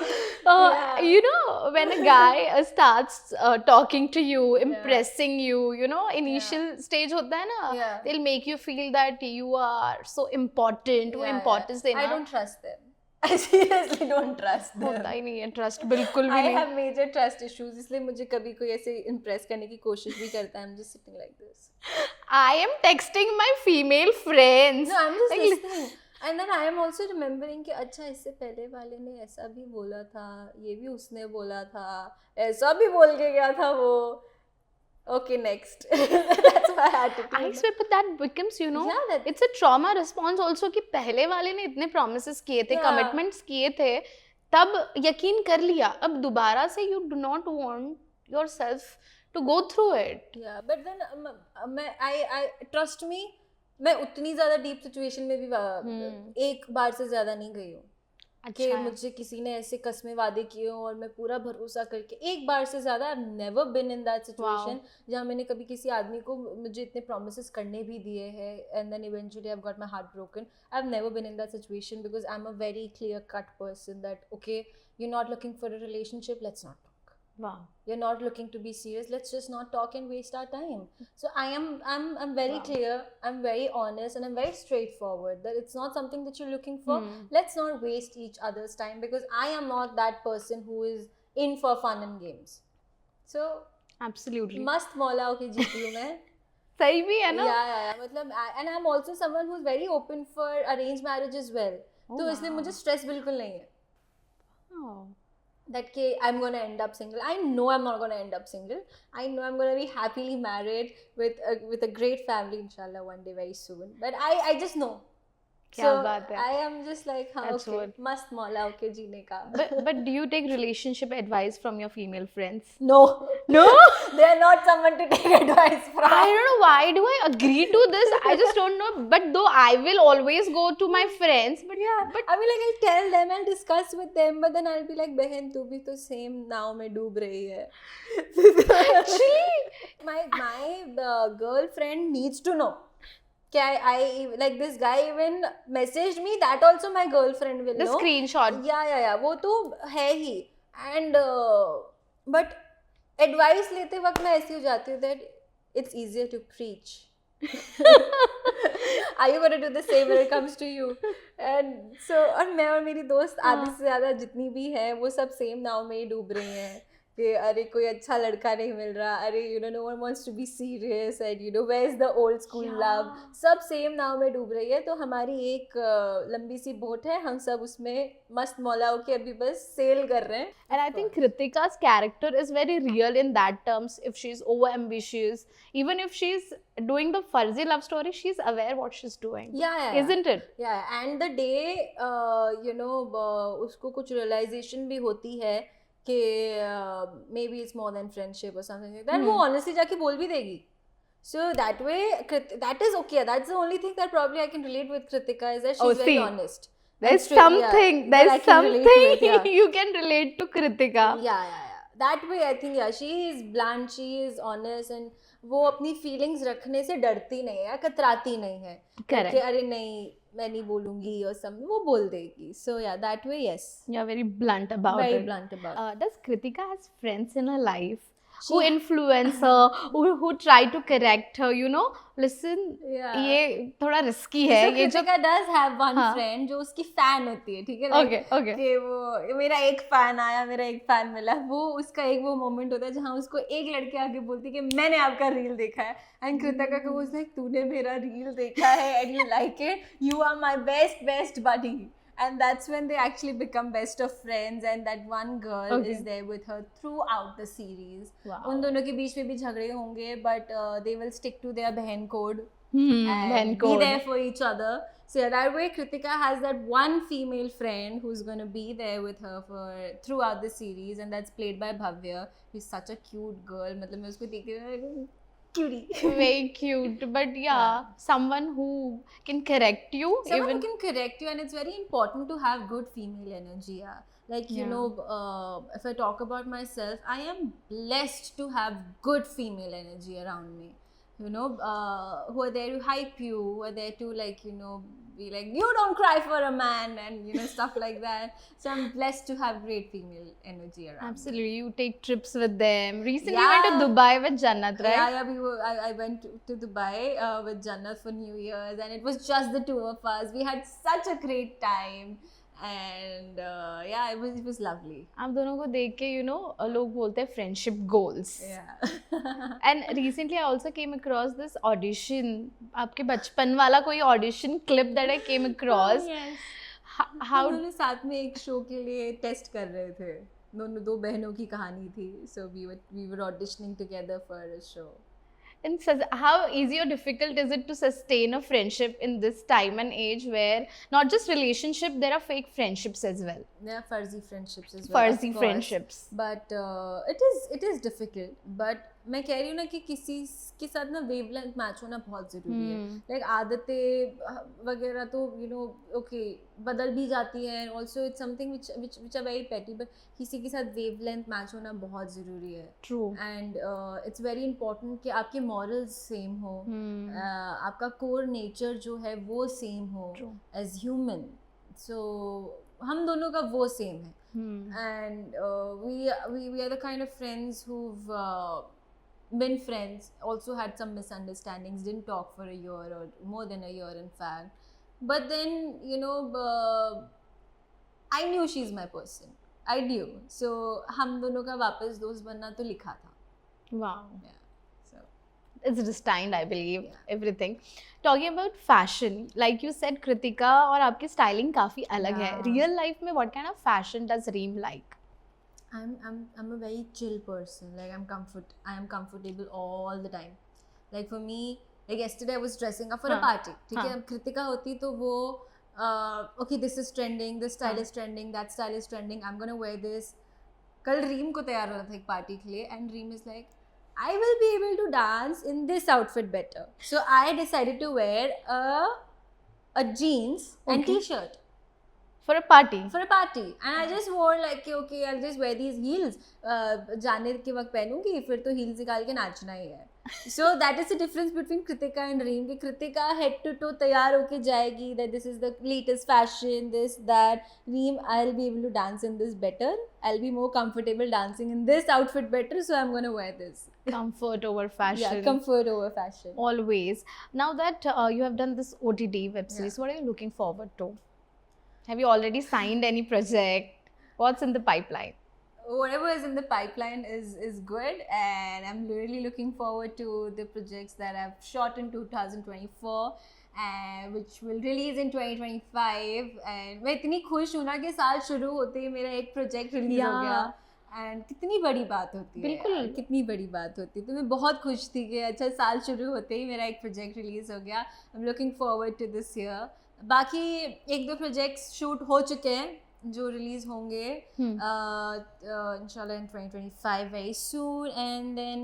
You know, when a guy starts talking to you, impressing you, you know, initial stage होता है ना, they'll make you feel that you are so important, वो importance देना. I don't trust them. I seriously don't trust them. होता ही नहीं है trust, बिल्कुल भी I नहीं. have major trust issues, इसलिए मुझे कभी कोई ऐसे impress करने की कोशिश भी करता है. I'm just sitting like this. I am texting my female friends. No, I'm just Like, listening. And then I am also remembering कि अच्छा इससे पहले वाले ने ऐसा भी बोला था, ये भी उसने बोला था, ऐसा भी बोल के गया था वो. Okay, next. That's my attitude. I swear, but that becomes, you know, Yeah, that- it's a trauma response also कि पहले वाले ने इतने promises किए थे, Yeah. commitments किए थे, तब यकीन कर लिया, अब दोबारा से you do not want yourself to go through it. Yeah, but then I trust me, मैं उतनी ज़्यादा deep situation में भी एक बार से ज़्यादा नहीं गई हूँ. कि मुझे किसी ने ऐसे कस्में वादे किए हो और मैं पूरा भरोसा करके एक बार से ज़्यादा I've never been in that situation जहाँ मैंने कभी किसी आदमी को मुझे इतने promises करने भी दिए हैं and then eventually I've got my heart broken. I've never been in that situation because I'm a very clear cut person that okay, you're not looking for a relationship, let's not talk. Wow. You're not looking to be serious, let's just not talk and waste our time. So I'm very clear, I'm very honest, and I'm very straightforward that it's not something that you're looking for. Let's not waste each other's time because I am not that person who is in for fun and games. So Absolutely. मस्त मौला होके जीती हूँ मैं. सही भी है ना? Yeah. मतलब and I'm also someone who's very open for arranged marriage as well. तो इसलिए मुझे stress बिल्कुल नहीं है. Oh. That I'm gonna end up single. I know I'm not gonna end up single. I know I'm gonna be happily married with a great family, inshallah, one day very soon. But I just know. क्या So बात है. I am just like, हाँ, That's okay, what. मस्त मौला होके जीने का. But do you take relationship advice from your female friends? No, No? they are not someone to take advice from. I don't know why do I agree to this. I just don't know. But though I will always go to my friends. But Yeah, but I mean, like I'll tell them, I'll discuss with them, but then I'll be like, बहन तू भी तो same नाव में डूब रही है. actually, my girlfriend needs to know. I like this guy even messaged me, that also my girlfriend will the know. screenshot. Yeah, वो तो है ही. And but advice लेते वक्त मैं ऐसी हो जाती हूँ that it's easier to preach. Are you gonna do the same when it comes to you? And so और मैं और मेरी दोस्त आधी से ज़्यादा जितनी भी है वो सब सेम नाव में ही डूब रही हैं कि अरे कोई अच्छा लड़का नहीं मिल रहा, अरे no one wants to be serious and where's the old school love. सब सेम नाव में डूब रही है. तो हमारी एक लंबी सी बोट है, हम सब उसमें मस्त मौला होके अभी बस सेल कर रहे हैं. And I think Kritika's character is very real in that terms. If she's over ambitious, even if she's doing the Farzi love story, she's aware what she's doing. Yeah. Isn't it? Yeah, and the day उसको कुछ realization भी होती है कि maybe it's more than friendship or something like that, वो honestly जाके बोल भी देगी. So that way, that is okay. That's the only thing that probably I can relate with Kritika is that she's very honest. There's something you can relate to Kritika. Yeah. That way I think she is blunt, she is honest, and वो अपनी feelings रखने से डरती नहीं है या कतराती नहीं है. Correct. कि अरे नहीं मैं नहीं बोलूंगी और सब वो बोल देगी. So yeah, that way yes. You're very blunt about it. Very blunt about it. Does Kritika has friends in her life who influence her, who try to correct her, listen, ये थोड़ा risky है. So Kritika does have one friend जो उसकी fan होती है, ठीक है? Okay. कि वो मेरा एक fan आया, मेरा एक fan मिला, वो उसका एक वो moment होता है जहाँ उसको एक लड़के आगे बोलती है कि मैंने आपका reel देखा है, and Kritika को was like तूने मेरा reel देखा है and you like it, you are my best buddy. And that's when they actually become best of friends, and that one girl is there with her throughout the series. Wow. उन दोनों के बीच में भी झगड़े होंगे, but they will stick to their बहन code and be there for each other. So yeah, that way Kritika has that one female friend who's going to be there with her throughout the series, and that's played by Bhavya, who's such a cute girl. मतलब मैं उसको देखती हूँ cutie. Very cute, but someone who can correct you. Someone who can correct you, and it's very important to have good female energy. Yeah. Like, if I talk about myself, I am blessed to have good female energy around me. Who are there to hype you, who are there to be like, you don't cry for a man, and stuff like that. So I'm blessed to have great female energy around. Absolutely, you take trips with them. Recently went to Dubai with Jannat, right? Yeah. I went to Dubai with Jannat for New Year's, and it was just the two of us. We had such a great time, and yeah, it was lovely. आप दोनों को देख के लोग बोलते हैं friendship goals. Yeah. And recently I also came across this audition, आपके बचपन वाला कोई audition clip that I came across. Yes. How हम दोनों साथ में एक शो के लिए टेस्ट कर रहे थे. दो बहनों की कहानी थी. So we were auditioning together for a show. And how easy or difficult is it to sustain a friendship in this time and age where not just relationship, there are fake friendships as well? There are fuzzy friendships as well. Fuzzy friendships. But it is difficult. But मैं कह रही हूँ ना कि किसी के साथ ना वेवलेंथ मैच होना बहुत ज़रूरी है. Like आदतें वगैरह तो okay बदल भी जाती हैं. Also it's something which are very petty. But किसी के साथ वेवलेंथ मैच होना बहुत ज़रूरी है. True. And it's very important कि आपके morals same हो. आपका core nature जो है वो same हो. True. As human. So हम दोनों का वो same है. And we are the kind of friends who've been friends, also had some misunderstandings, didn't talk for a year or more than a year in fact, but then I knew she's my person. I knew. So हम दोनों का वापस दोस्त बनना तो लिखा था. Wow. Yeah. So it's destined, I believe. Everything. Talking about fashion, like you said, Kritika और आपकी styling काफी अलग है. Real life में what kind of fashion does Reem like? I'm a very chill person. Like I am comfortable all the time. Like for me, like yesterday I was dressing up for a party. ठीक है, अब कृतिका होती तो वो okay, this is trending, this style is trending, that style is trending, I'm gonna wear this. कल रीम को तैयार होना था एक पार्टी के लिए, and Reem is like, I will be able to dance in this outfit better. So I decided to wear a jeans and t-shirt. For a party. For a party. And I just wore like, okay, I'll just wear these heels. जाने के वक्त पहनूंगी, फिर तो heels निकाल के नाचना ही है. So that is the difference between Kritika and Reem. कि Kritika head to toe तैयार होके जाएगी, that this is the latest fashion, this, that. Reem, I'll be able to dance in this better. I'll be more comfortable dancing in this outfit better, so I'm gonna wear this. Comfort over fashion. Yeah, comfort over fashion. Always. Now that you have done this OTT web series, what are you looking forward to? Have you already signed any project? What's in the pipeline? Whatever is in the pipeline is good, and I'm really looking forward to the projects that I've shot in 2024 and which will release in 2025. And मैं इतनी खुश हूँ ना कि साल शुरू होते ही मेरा एक प्रोजेक्ट रिलीज हो गया. एंड कितनी बड़ी बात होती है. बिल्कुल कितनी बड़ी बात होती है. तो मैं बहुत खुश थी कि अच्छा साल शुरू होते ही मेरा एक प्रोजेक्ट रिलीज हो गया. I am looking forward to this year. बाकी एक दो प्रोजेक्ट्स शूट हो चुके हैं जो रिलीज होंगे इंशाल्लाह in 2025 very soon. And then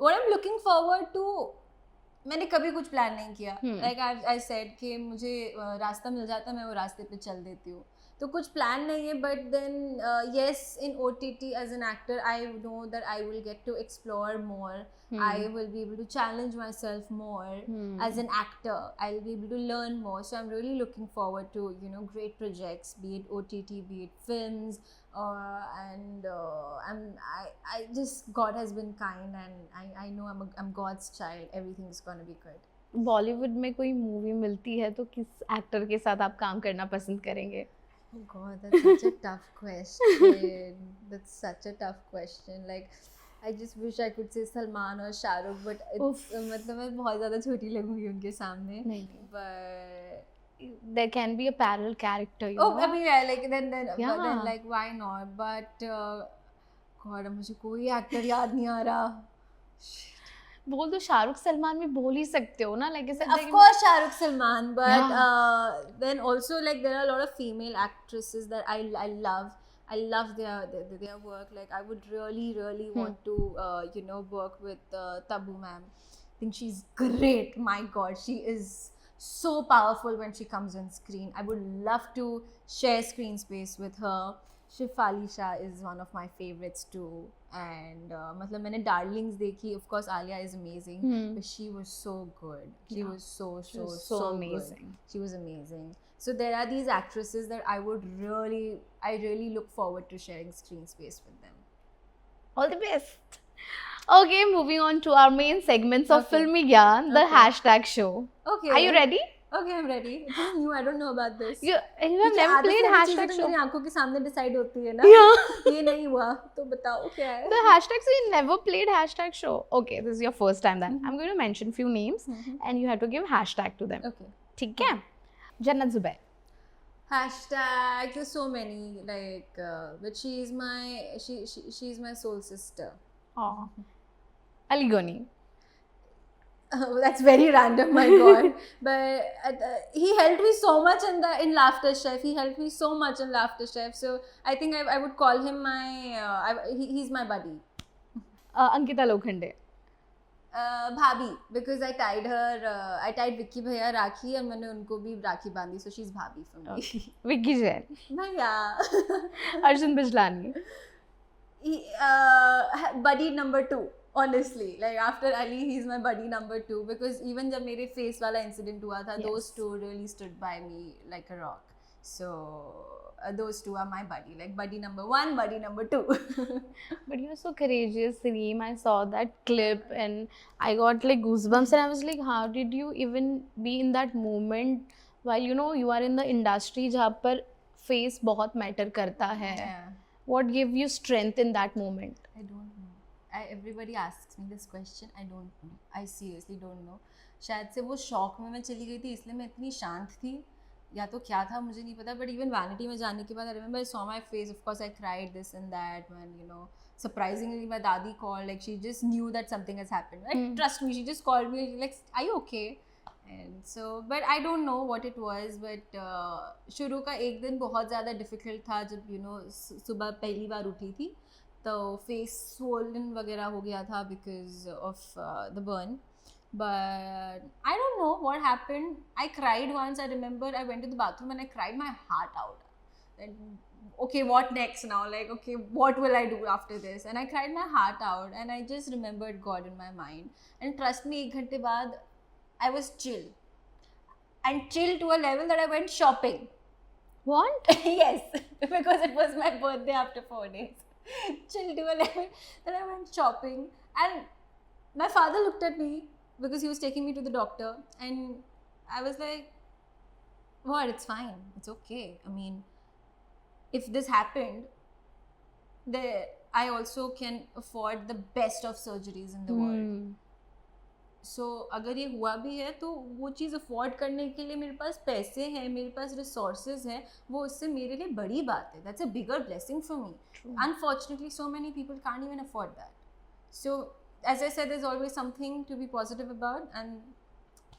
what I am looking forward to, मैंने कभी कुछ प्लान नहीं किया. लाइक आई सेड कि मुझे रास्ता मिल जाता है, मैं वो रास्ते पे चल देती हूँ. तो कुछ प्लान नहीं है. But then yes, in OTT as an actor I know that I will get to explore more. I will be able to challenge myself more as an actor. I'll be able to learn more. So I'm really looking forward to great projects, be it OTT, be it films, and I just, God has been kind, and I know I'm God's child. Everything's gonna be good. Bollywood में कोई movie मिलती है तो किस actor के साथ आप काम करना पसंद करेंगे? Oh God, that's such a tough question. That's such a tough question. Like, I just wish I could say Salman or Shah Rukh, but मतलब मैं बहुत ज़्यादा छोटी लगूंगी उनके सामने. नहीं. But there can be a parallel character. I mean, yeah, like then like why not? But God, मुझे कोई एक्टर याद नहीं आ रहा. बोल दो शाहरुख सलमान में बोल ही सकते हो ना. Like of course Shahrukh Salman, but then also like there are a lot of female actresses that I love. I love their work. Like I would really want to work with Tabu ma'am. I think she's great. My God, she is so powerful when she comes on screen. I would love to share screen space with her. Shifali Shah is one of my favorites too. And मतलब मैंने Darlings देखी. Of course Alia is amazing, but she was so good. She was so amazing. Good. She was amazing. So there are these actresses that I really look forward to sharing screen space with them. All the best. Okay, moving on to our main segments of Filmygyan, the hashtag show. Okay. Are you ready? Okay, I'm ready. It is new. I don't know about this. You have क्योंकि never आधी played सारी चीजें hashtag तो show. मेरी आंखों के सामने decide होती है ना. Yeah. ये नहीं हुआ तो बताओ क्या है. The hashtag, so you never played hashtag show. Okay, this is your first time then. I'm going to mention few names and you have to give hashtag to them. Okay. ठीक है? Jannat Zubair. Hashtag. There's so many like, but she's my soul sister. Oh. Ali Goni. That's very random, my god. But he helped me so much in Laughter Chef. He helped me so much in Laughter Chef. So I think I would call him he's my buddy. Ankita Lokhande. Bhabhi, because I tied Vicky Bhaiya Rakhi and मैंने उनको भी राखी बांधी, so she's Bhabhi for me. Okay. Vicky Jain. Bhaiya. Arjun Bijlani. Buddy number 2. Honestly, like after Ali, he's my buddy number 2 because even जब मेरे face वाला incident हुआ था, those two really stood by me like a rock. So those two are my buddy, like buddy number 1, buddy number 2. But you're so courageous, Reem. I saw that clip and I got like goosebumps and I was like, how did you even be in that moment while you are in the industry जहाँ पर face बहुत matter करता है. Yeah. What gave you strength in that moment? I don't know. Everybody asks me this question. I don't know. I seriously don't know. शायद से वो शौक में मैं चली गई थी इसलिए मैं इतनी शांत थी या तो क्या था मुझे नहीं पता. बट इवन वैनिटी में जाने के बाद I remember I saw my face. Of course I cried this and that when surprisingly my dadi called, like she just knew that something has happened. Like trust me, she just called me like, are you okay? And so but I don't know what it was, but शुरू का एक दिन बहुत ज़्यादा difficult था जब सुबह पहली बार उठी थी तो फेस swollen वगैरह हो गया था because of the burn. But I don't know what happened. I cried once. I remember I went to the bathroom and I cried my heart out. And okay, what next now? Like, okay, what will I do after this? And I cried my heart out and I just remembered God in my mind. And trust me, 1 घंटे बाद I was chill. And chill to a level that I went shopping. What? Yes, because it was my birthday after 4 days. Chill to a level that I went shopping. And my father looked at me because he was taking me to the doctor. And I was like, what? It's fine. It's okay. I mean, if this happened, I also can afford the best of surgeries in the world. So अगर ये हुआ भी है तो वो चीज़ afford करने के लिए मेरे पास पैसे हैं, मेरे पास रिसोर्सेज हैं, वो उससे मेरे लिए बड़ी बात है. That's a bigger blessing for me. Unfortunately, so many people can't even afford that. So as I said, there's always something to be positive about, and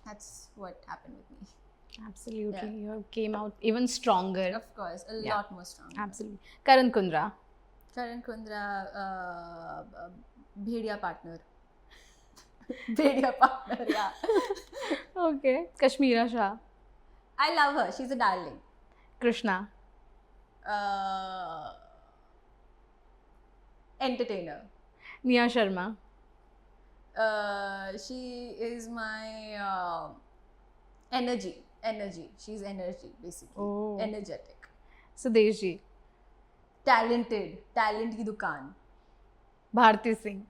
that's what happened with me. Absolutely. You came out even stronger. Of course, a lot more stronger. Absolutely. Karan Kundra. Bhediya partner. Bhediya partner, yeah. Okay. Kashmira Shah. I love her. She's a darling. Krishna. Entertainer. Nia Sharma. She is my energy. She's energy, basically. Oh. Energetic. Sudesh ji. Talented. Talent की दुकान. Bharti Singh.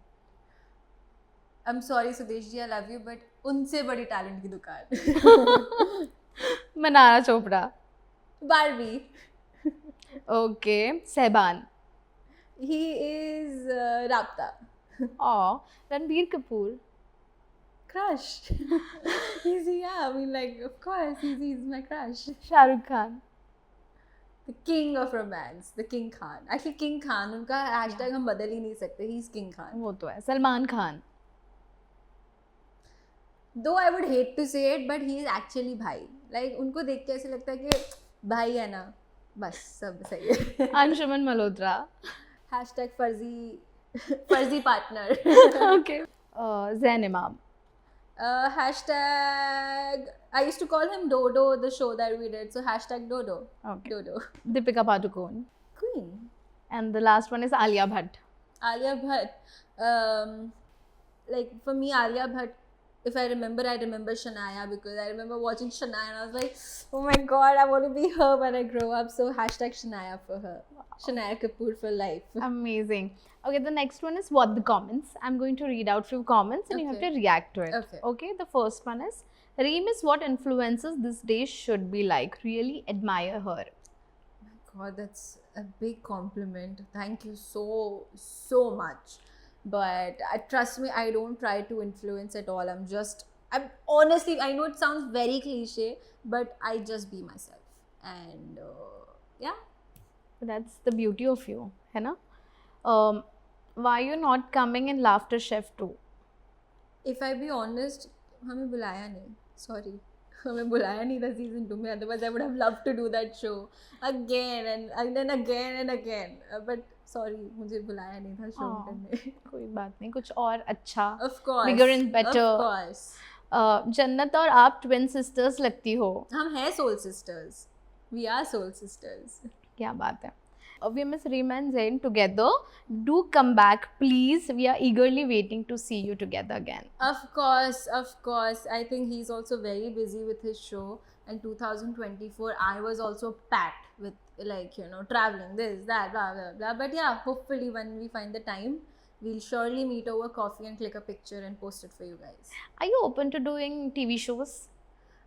I'm sorry, Sudesh ji, I love you, but उनसे बड़ी talent की दुकान. Manara Chopra. Barbie. Okay. Sehban. He is Rapta. Oh. Ranbir Kapoor. Crush. I mean, like, of course, he's my crush. Shah Rukh Khan. The king of romance, the King Khan. Actually, King Khan, उनका hashtag हम बदल ही नहीं सकते. He's King Khan. वो तो है. Salman Khan. Though I would hate to say it, but he is actually भाई. Like, उनको देख के ऐसे लगता है कि भाई है ना, बस सब सही है. Anshuman Malhotra. Hashtag Farzi partner. Okay. Zain Imam. Hashtag, I used to call him Dodo, the show that we did. So hashtag Dodo. Okay. Dodo. Deepika Padukone. Queen. And the last one is Alia Bhatt. Alia Bhatt. Like for me, Alia Bhatt, if I remember Shania because I remember watching Shania and I was like, oh my god, I want to be her when I grow up. So hashtag Shania for her. Wow. Shania Kapoor for life. Amazing. Okay, the next one is what the comments. I'm going to read out few comments and you have to react to it. Okay. Okay, the first one is Reem is what influencers these days should be like. Really admire her. God, that's a big compliment. Thank you so much. But trust me, I don't try to influence at all. I'm honestly, I know it sounds very cliche, but I just be myself. And yeah. That's the beauty of you, है ना? Why you not coming in Laughter Chef too? If I be honest, हमें बुलाया नहीं. Sorry. हमें बुलाया नहीं था season 2 में. Otherwise, I would have loved to do that show again and then again and again. But sorry, मुझे बुलाया नहीं था show करने. कोई बात नहीं, कुछ और अच्छा. Of course. Bigger and better. Of course. जन्नत और आप twin sisters लगती हो. हम हैं soul sisters. We are soul sisters. क्या बात है. We miss Reem and Zain together. Do come back, please. We are eagerly waiting to see you together again. Of course. I think he's also very busy with his show. And 2024, I was also packed with traveling, this, that, blah, blah, blah. But yeah, hopefully when we find the time, we'll surely meet over coffee and click a picture and post it for you guys. Are you open to doing TV shows?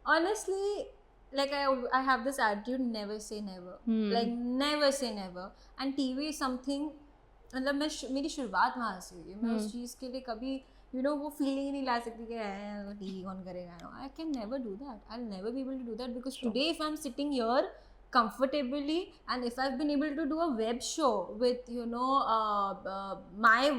Honestly, I have this attitude, never say never. Never say never. And TV is something, मेरी शुरुआत वहाँ से हुई है. मैं उस चीज़ के लिए कभी वो फीलिंग ही नहीं ला सकती कि टीवी कौन करेगा. I can never do that. I'll never be able to do that because today if I'm sitting here comfortably and if I've been able to do a web show with my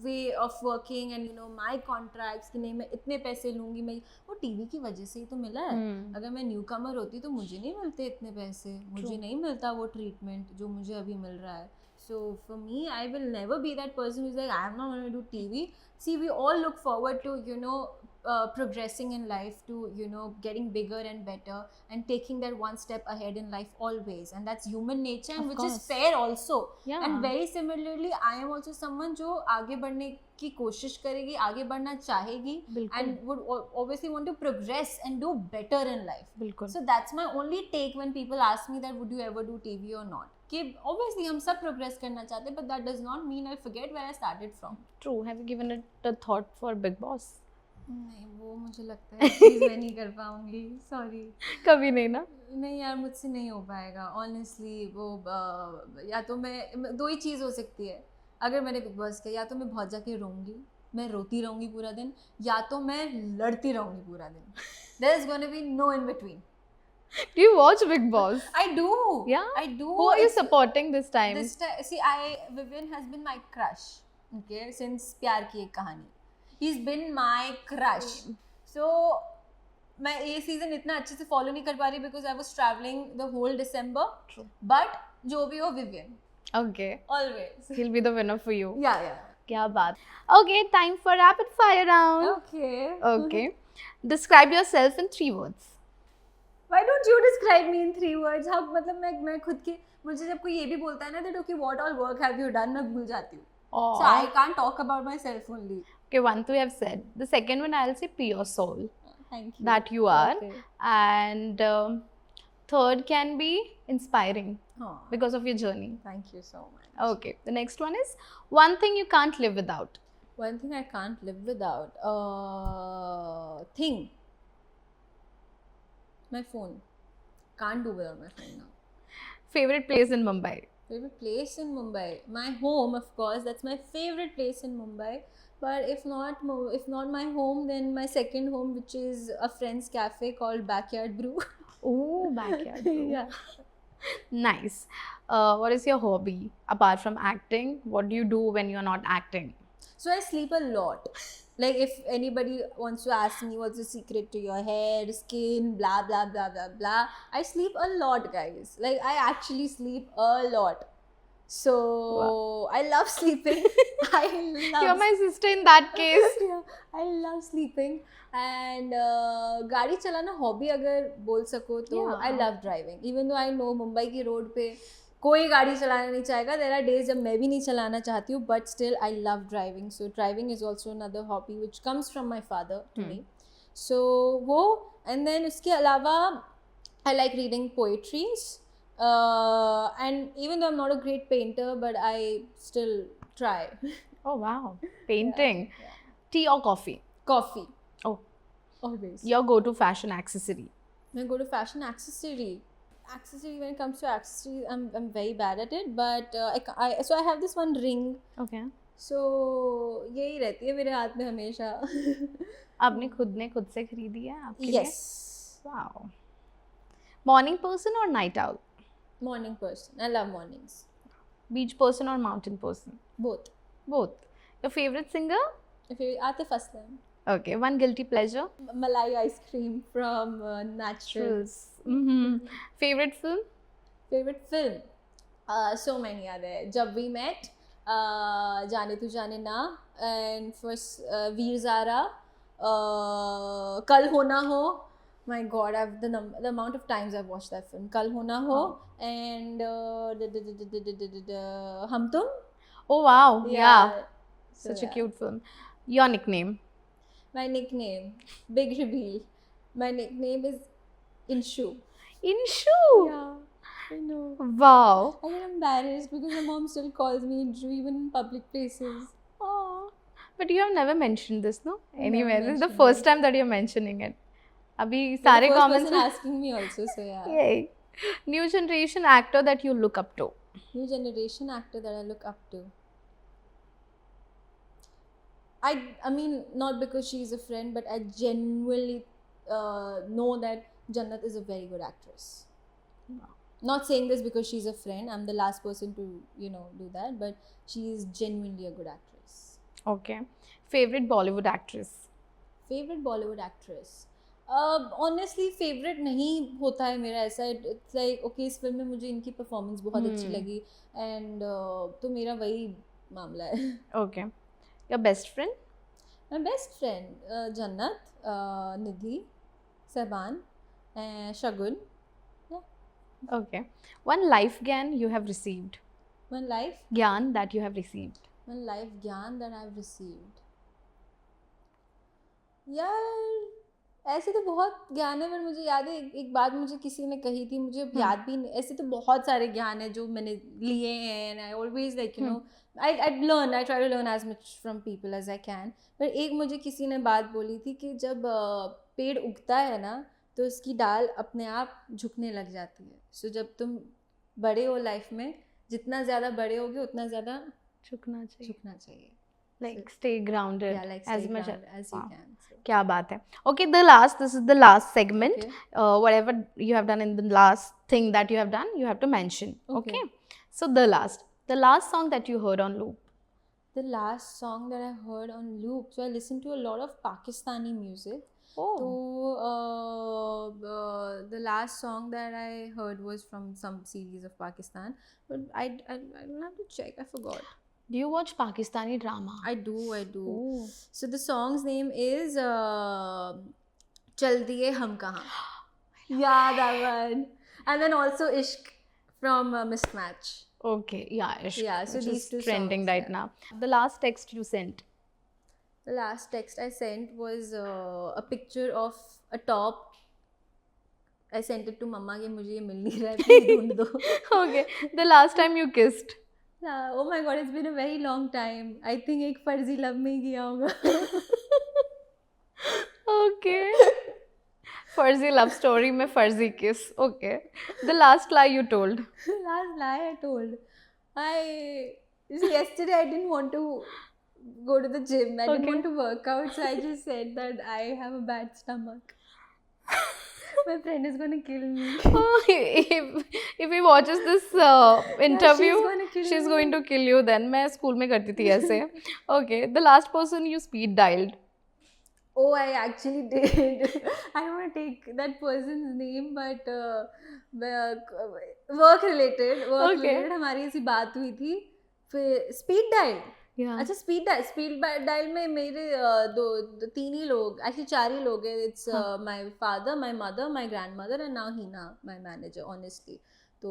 way of working and my contracts कि नहीं मैं इतने पैसे लूँगी, मैं वो TV की वजह से ही तो मिला है. अगर मैं न्यू कमर होती तो मुझे नहीं मिलते इतने पैसे, मुझे नहीं मिलता वो ट्रीटमेंट जो मुझे अभी मिल रहा है. So for me, I will never be that person who's like, I'm not going to do TV. See, we all look forward to progressing in life, to getting bigger and better and taking that one step ahead in life always, and that's human nature, and which is fair also. Yeah. And very similarly, I am also someone जो आगे बढ़ने की कोशिश करेगी, आगे बढ़ना चाहेगी, and would obviously want to progress and do better in life. बिल्कुल. So that's my only take when people ask me that would you ever do TV or not. कि obviously हम सब progress करना चाहते हैं, but that does not mean I'll forget where I started from. True. Have you given it a thought for Big Boss? नहीं, वो मुझे लगता है प्लीज मैं नहीं कर पाऊंगी. सॉरी. कभी नहीं ना. नहीं यार, मुझसे नहीं हो पाएगा ऑनेस्टली. वो या तो मैं दो ही चीज़ हो सकती है अगर मैंने बिग बॉस किया. या तो मैं बहुत जाके रोऊंगी, मैं रोती रहूंगी पूरा दिन, या तो मैं लड़ती रहूंगी पूरा दिन. There is going to be no in between. Do you watch Big Boss? I do. Yeah? I do. Who are you supporting this time? See, Vivian has been my crush, okay, since प्यार की एक कहानी. He's been my crush. So मैं ये season इतना अच्छे से follow नहीं कर पा रही because I was traveling the whole December. True. But जो भी हो Vivian. Okay. Always. He'll be the winner for you. Yeah. क्या बात. Okay, time for rapid fire round. Okay. Describe yourself in 3 words. Why don't you describe me in 3 words? हाँ, मतलब मैं खुद की, मुझे जब कोई ये भी बोलता है ना that okay, what all work have you done, मैं भूल जाती हूँ. So I can't talk about myself only. Okay, one two you have said. The second one I'll say pure soul. Thank you. That you are. Okay. And third can be inspiring because of your journey. Thank you so much. Okay. The next one is one thing you can't live without. One thing I can't live without. Thing. My phone. Can't do without my phone now. Favorite place in Mumbai? Favorite place in Mumbai? My home, of course. That's my favorite place in Mumbai. But if not my home, then my second home, which is a friend's cafe called Backyard Brew. Oh, Backyard Brew. Yeah. Nice. What is your hobby apart from acting? What do you do when you're not acting? So I sleep a lot. Like if anybody wants to ask me what's the secret to your hair, skin, blah, blah, blah, blah, blah. I sleep a lot, guys. Like I actually sleep a lot. So wow. I love sleeping. You're my sister in that case. Yeah, I love sleeping. And गाड़ी चलाना hobby अगर बोल सको तो I love driving. Even though I know Mumbai की road पे कोई गाड़ी चलाना नहीं चाहेगा. There are days जब मैं भी नहीं चलाना चाहती हूँ, but still I love driving. So driving is also another hobby which comes from my father to me. So वो, and then उसके अलावा I like reading poetries. And even though I'm not a great painter, but I still try. Oh wow, painting. Yeah. Tea or coffee? Coffee. Oh, Always. Your go-to fashion accessory. When I go to fashion accessory, when it comes to accessories, I'm very bad at it. But so I have this one ring. Okay. So यही रहती है मेरे हाथ में हमेशा. आपने खुद से खरीदी है आपके लिए? Yes. Wow. Morning person or night owl? Morning person. I love mornings. Beach person or mountain person? Both. Both. Your favorite singer? If you Atif Aslam. Okay. One guilty pleasure? Malai ice cream from Naturals. Favorite film? Favorite film? So many are there. Jab We Met, Jaane Tu Jaane Na, and first Veer Zara, Kal Ho Na Ho. My God, the amount of times I've watched that film. Kal Ho Na Ho, and Hum Tum. Oh wow, yeah. So, Such a cute film. Your nickname? My nickname, big reveal. My nickname is Inshu. Inshu? Yeah, I know. Wow. I get embarrassed because my mom still calls me Inshu even in public places. Oh. But you have never mentioned this, no? I've Anyway, never this is the mentioned first it. time that you're mentioning it. Abhi You're sare the first comments person asking me also, so yeah. Yay. New generation actor that you look up to? New generation actor that I look up to. I mean, not because she's a friend, but I genuinely know that Jannat is a very good actress. Not saying this because she's a friend. I'm the last person to, do that. But she is genuinely a good actress. Okay. Favorite Bollywood actress? Favorite Bollywood actress? Honestly, favorite नहीं होता है मेरा ऐसा. It's like, okay, इस film में मुझे इनकी performance बहुत अच्छी लगी. And तो मेरा वही मामला है. Okay. Your best friend? My best friend, Jannat, Nidhi, Saban, and Shagun. Yeah. Okay. One life gyan you have received? One life Gyan that you have received? One life gyan that I've received. यार ऐसे तो बहुत ज्ञान है, पर मुझे याद है एक बात मुझे किसी ने कही थी, मुझे अब याद भी नहीं. ऐसे तो बहुत सारे ज्ञान है जो मैंने लिए हैं. And I always like I try to learn as much from people as I can. पर एक मुझे किसी ने बात बोली थी कि जब पेड़ उगता है ना तो उसकी डाल अपने आप झुकने लग जाती है. सो जब तुम बड़े हो लाइफ में, जितना ज़्यादा बड़े होगे उतना ज़्यादा झुकना चाहिए. Like stay grounded, yeah, like as stay much grounded as you can. So. क्या बात है. Okay, this is the last segment. Okay. Whatever you have done in the last thing that you have done, you have to mention. Okay. So the last song that you heard on loop? The last song that I heard on loop. So I listened to a lot of Pakistani music. Oh. So the last song that I heard was from some series of Pakistan. But I don't have to check. I forgot. Do you watch Pakistani drama? I do. Oh. So the song's name is Chal Diye Hum Kahan. Yeah, that one. And then also Ishq from Mismatch. Okay, yeah, Ishq. Yeah, so which these is two trending songs, right now. The last text you sent? The last text I sent was a picture of a top. I sent it to Mama कि मुझे ये मिल नहीं रहा है, please ढूंढ दो. Okay. The last time you kissed? Oh my God, it's been a very long time. I think एक फर्जी लव में ही किया होगा. Okay. Farzi Love Story में फर्जी kiss. Okay. The last lie you told? Last lie I told. Yesterday I didn't want to go to the gym. I didn't want to work out, so I just said that I have a bad stomach. My friend is going to kill me. Oh, if he watches this interview, she's going to kill you then. मैं school में करती थी ऐसे. Okay. The last person you speed dialed? Oh, I actually did. I don't want to take that person's name, but work related हमारी ऐसी बात हुई थी. फिर speed dial. अच्छा स्पीड डायल में मेरे तीन ही लोग, एक्चुअली 4 ही लोग हैं. It's my father, my mother, my grandmother and now Heena, my manager. Honestly तो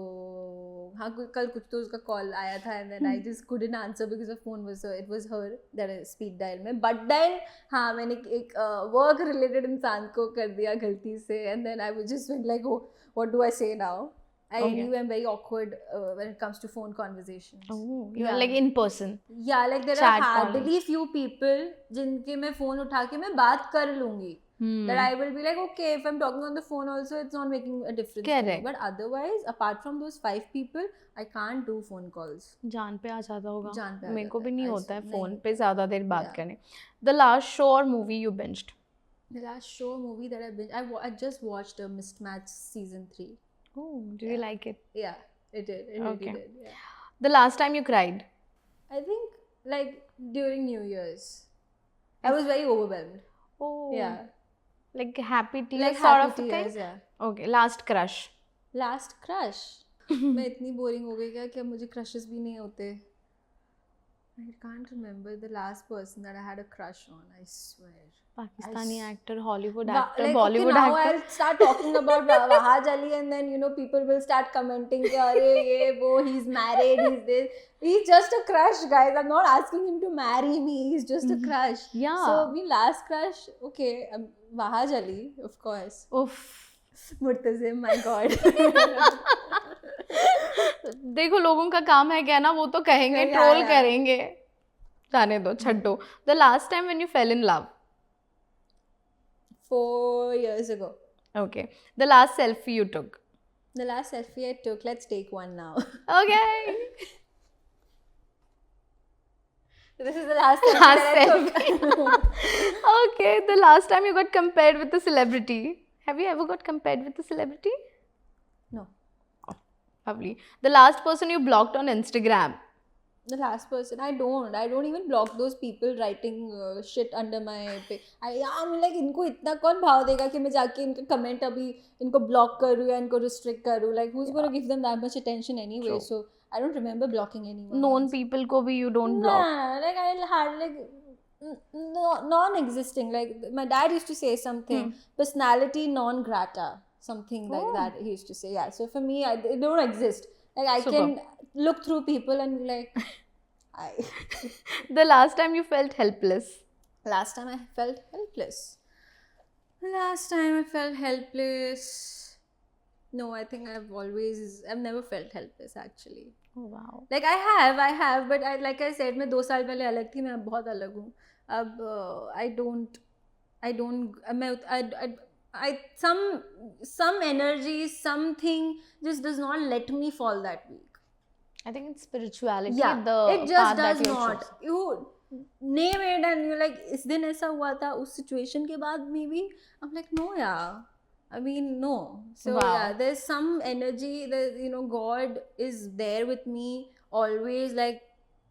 हाँ, कल कुछ तो उसका कॉल आया था and then I just couldn't answer because the phone was it was her that speed dial में. बट देन हाँ, मैंने एक वर्क रिलेटेड इंसान को कर दिया गलती से and then I was just like what do I say now. I really am very awkward when it comes to phone conversations. Oh, you're like in person. Yeah, like there are hardly few people जिनके मैं phone उठा के मैं बात कर लूँगी. That I will be like, okay, if I'm talking on the phone also, it's not making a difference to me. Correct. But otherwise, apart from those 5 people, I can't do phone calls. जान पे आ जाता होगा. जान पे आ मेरे को जाता भी है. नहीं I होता है नहीं फोन होता पे है. ज़्यादा देर बात Yeah. करने. The last show or movie you binged? The last show movie that I binged, I just watched Mismatch season 3. Oh, did you like it? Yeah, it did. It really Okay. did. Yeah. The last time you cried? I think like during New Year's, I was very overwhelmed. Oh. Yeah. Like happy tears Like sort happy of a tears, thing? yeah. Okay. Last crush? Last crush. मैं इतनी boring हो गई क्या कि अब मुझे crushes भी नहीं होते. I can't remember the last person that I had a crush on. I swear. Pakistani actor, Hollywood Like, actor, okay, Bollywood now actor. I'll start talking about Wahaj Ali, and then people will start commenting कि अरे ये वो, he's married, he's this. He's just a crush, guys. I'm not asking him to marry me. He's just a crush. Yeah. So my last crush, okay, Wahaj Ali, of course. Oof. Murtazim, my God. देखो लोगों का काम है क्या ना, वो तो कहेंगे, ट्रोल करेंगे, जाने दो, छड्डो. The last time when you fell in love? 4 years ago. Okay. The last selfie you took? The last selfie I took, let's take one now. Okay. This is the last selfie that I took. Okay. The last time you got compared with a celebrity? Have you ever got compared with a celebrity? No. Lovely. The last person you blocked on Instagram? The last person, I don't even block those people writing shit under my page. I'm like, इनको इतना कौन भाव देगा कि मैं जाके इनका comment अभी इनको block करूँ या इनको restrict करूँ. Like, who's gonna give them that much attention anyway? True. So I don't remember blocking anyone. Known people को भी you don't block? Nah, like I had like non-existing. Like my dad used to say something, personality non grata, something like that. He used to say, yeah. So for me, they don't exist. Like I can look through people and be like, The last time you felt helpless? Last time I felt helpless. Last time I felt helpless. No, I think I've never felt helpless actually. Oh wow. Like I have, but like I said, मैं 2 साल पहले अलग थी, मैं अब बहुत अलग हूँ. अब some energy, something just does not let me fall that weak. I think it's spirituality. Yeah, the it just path does that not. You name it and you're like, इस दिन ऐसा हुआ था, उस situation के बाद maybe. I'm like, no, yeah. I mean, no. So Wow. yeah, there's some energy that God is there with me always. Like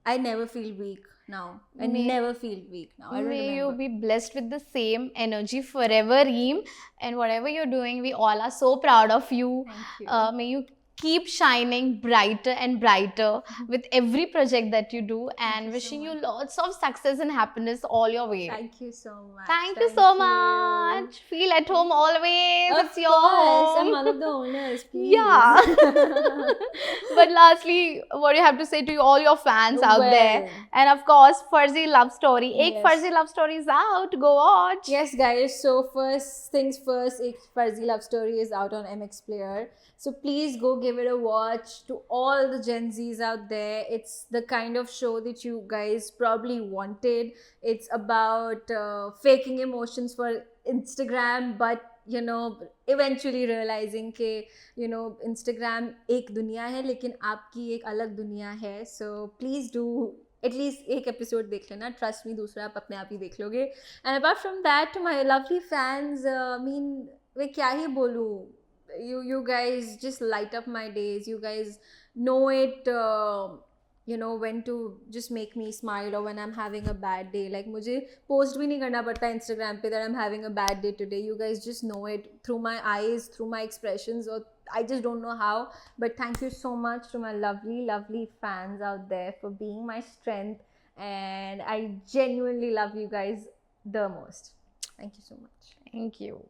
I never feel weak now. I never feel weak now. I don't May remember. you be blessed with the same energy forever, Reem. And whatever you're doing, we all are so proud of you. Thank you. May you keep shining brighter and brighter with every project that you do, and wishing you lots of success and happiness all your way. Thank you so much. Thank you so much. Feel at home always. Of It's your course, home. I'm one of the owners, please. Yeah. But lastly, what do you have to say to all your fans out there? And of course, Farzi Love Story. Ek Farzi Love Story is out. Go watch. Yes, guys. So first things first, Ek Farzi Love Story is out on MX Player. So please go give it a watch. To all the Gen Zs out there, it's the kind of show that you guys probably wanted. It's about faking emotions for Instagram, but eventually realizing कि Instagram एक दुनिया है लेकिन आपकी एक अलग दुनिया है. So please do at least एक episode देख लेना. Trust me, दूसरा आप अपने आप ही देख लोगे. And apart from that, to my lovely fans, I mean, मैं क्या ही बोलूँ. You guys just light up my days. You guys know it, when to just make me smile, or when I'm having a bad day. Like मुझे post भी नहीं करना पड़ता Instagram पे that I'm having a bad day today. You guys just know it through my eyes, through my expressions, or I just don't know how. But thank you so much to my lovely, lovely fans out there for being my strength. And I genuinely love you guys the most. Thank you so much. Thank you.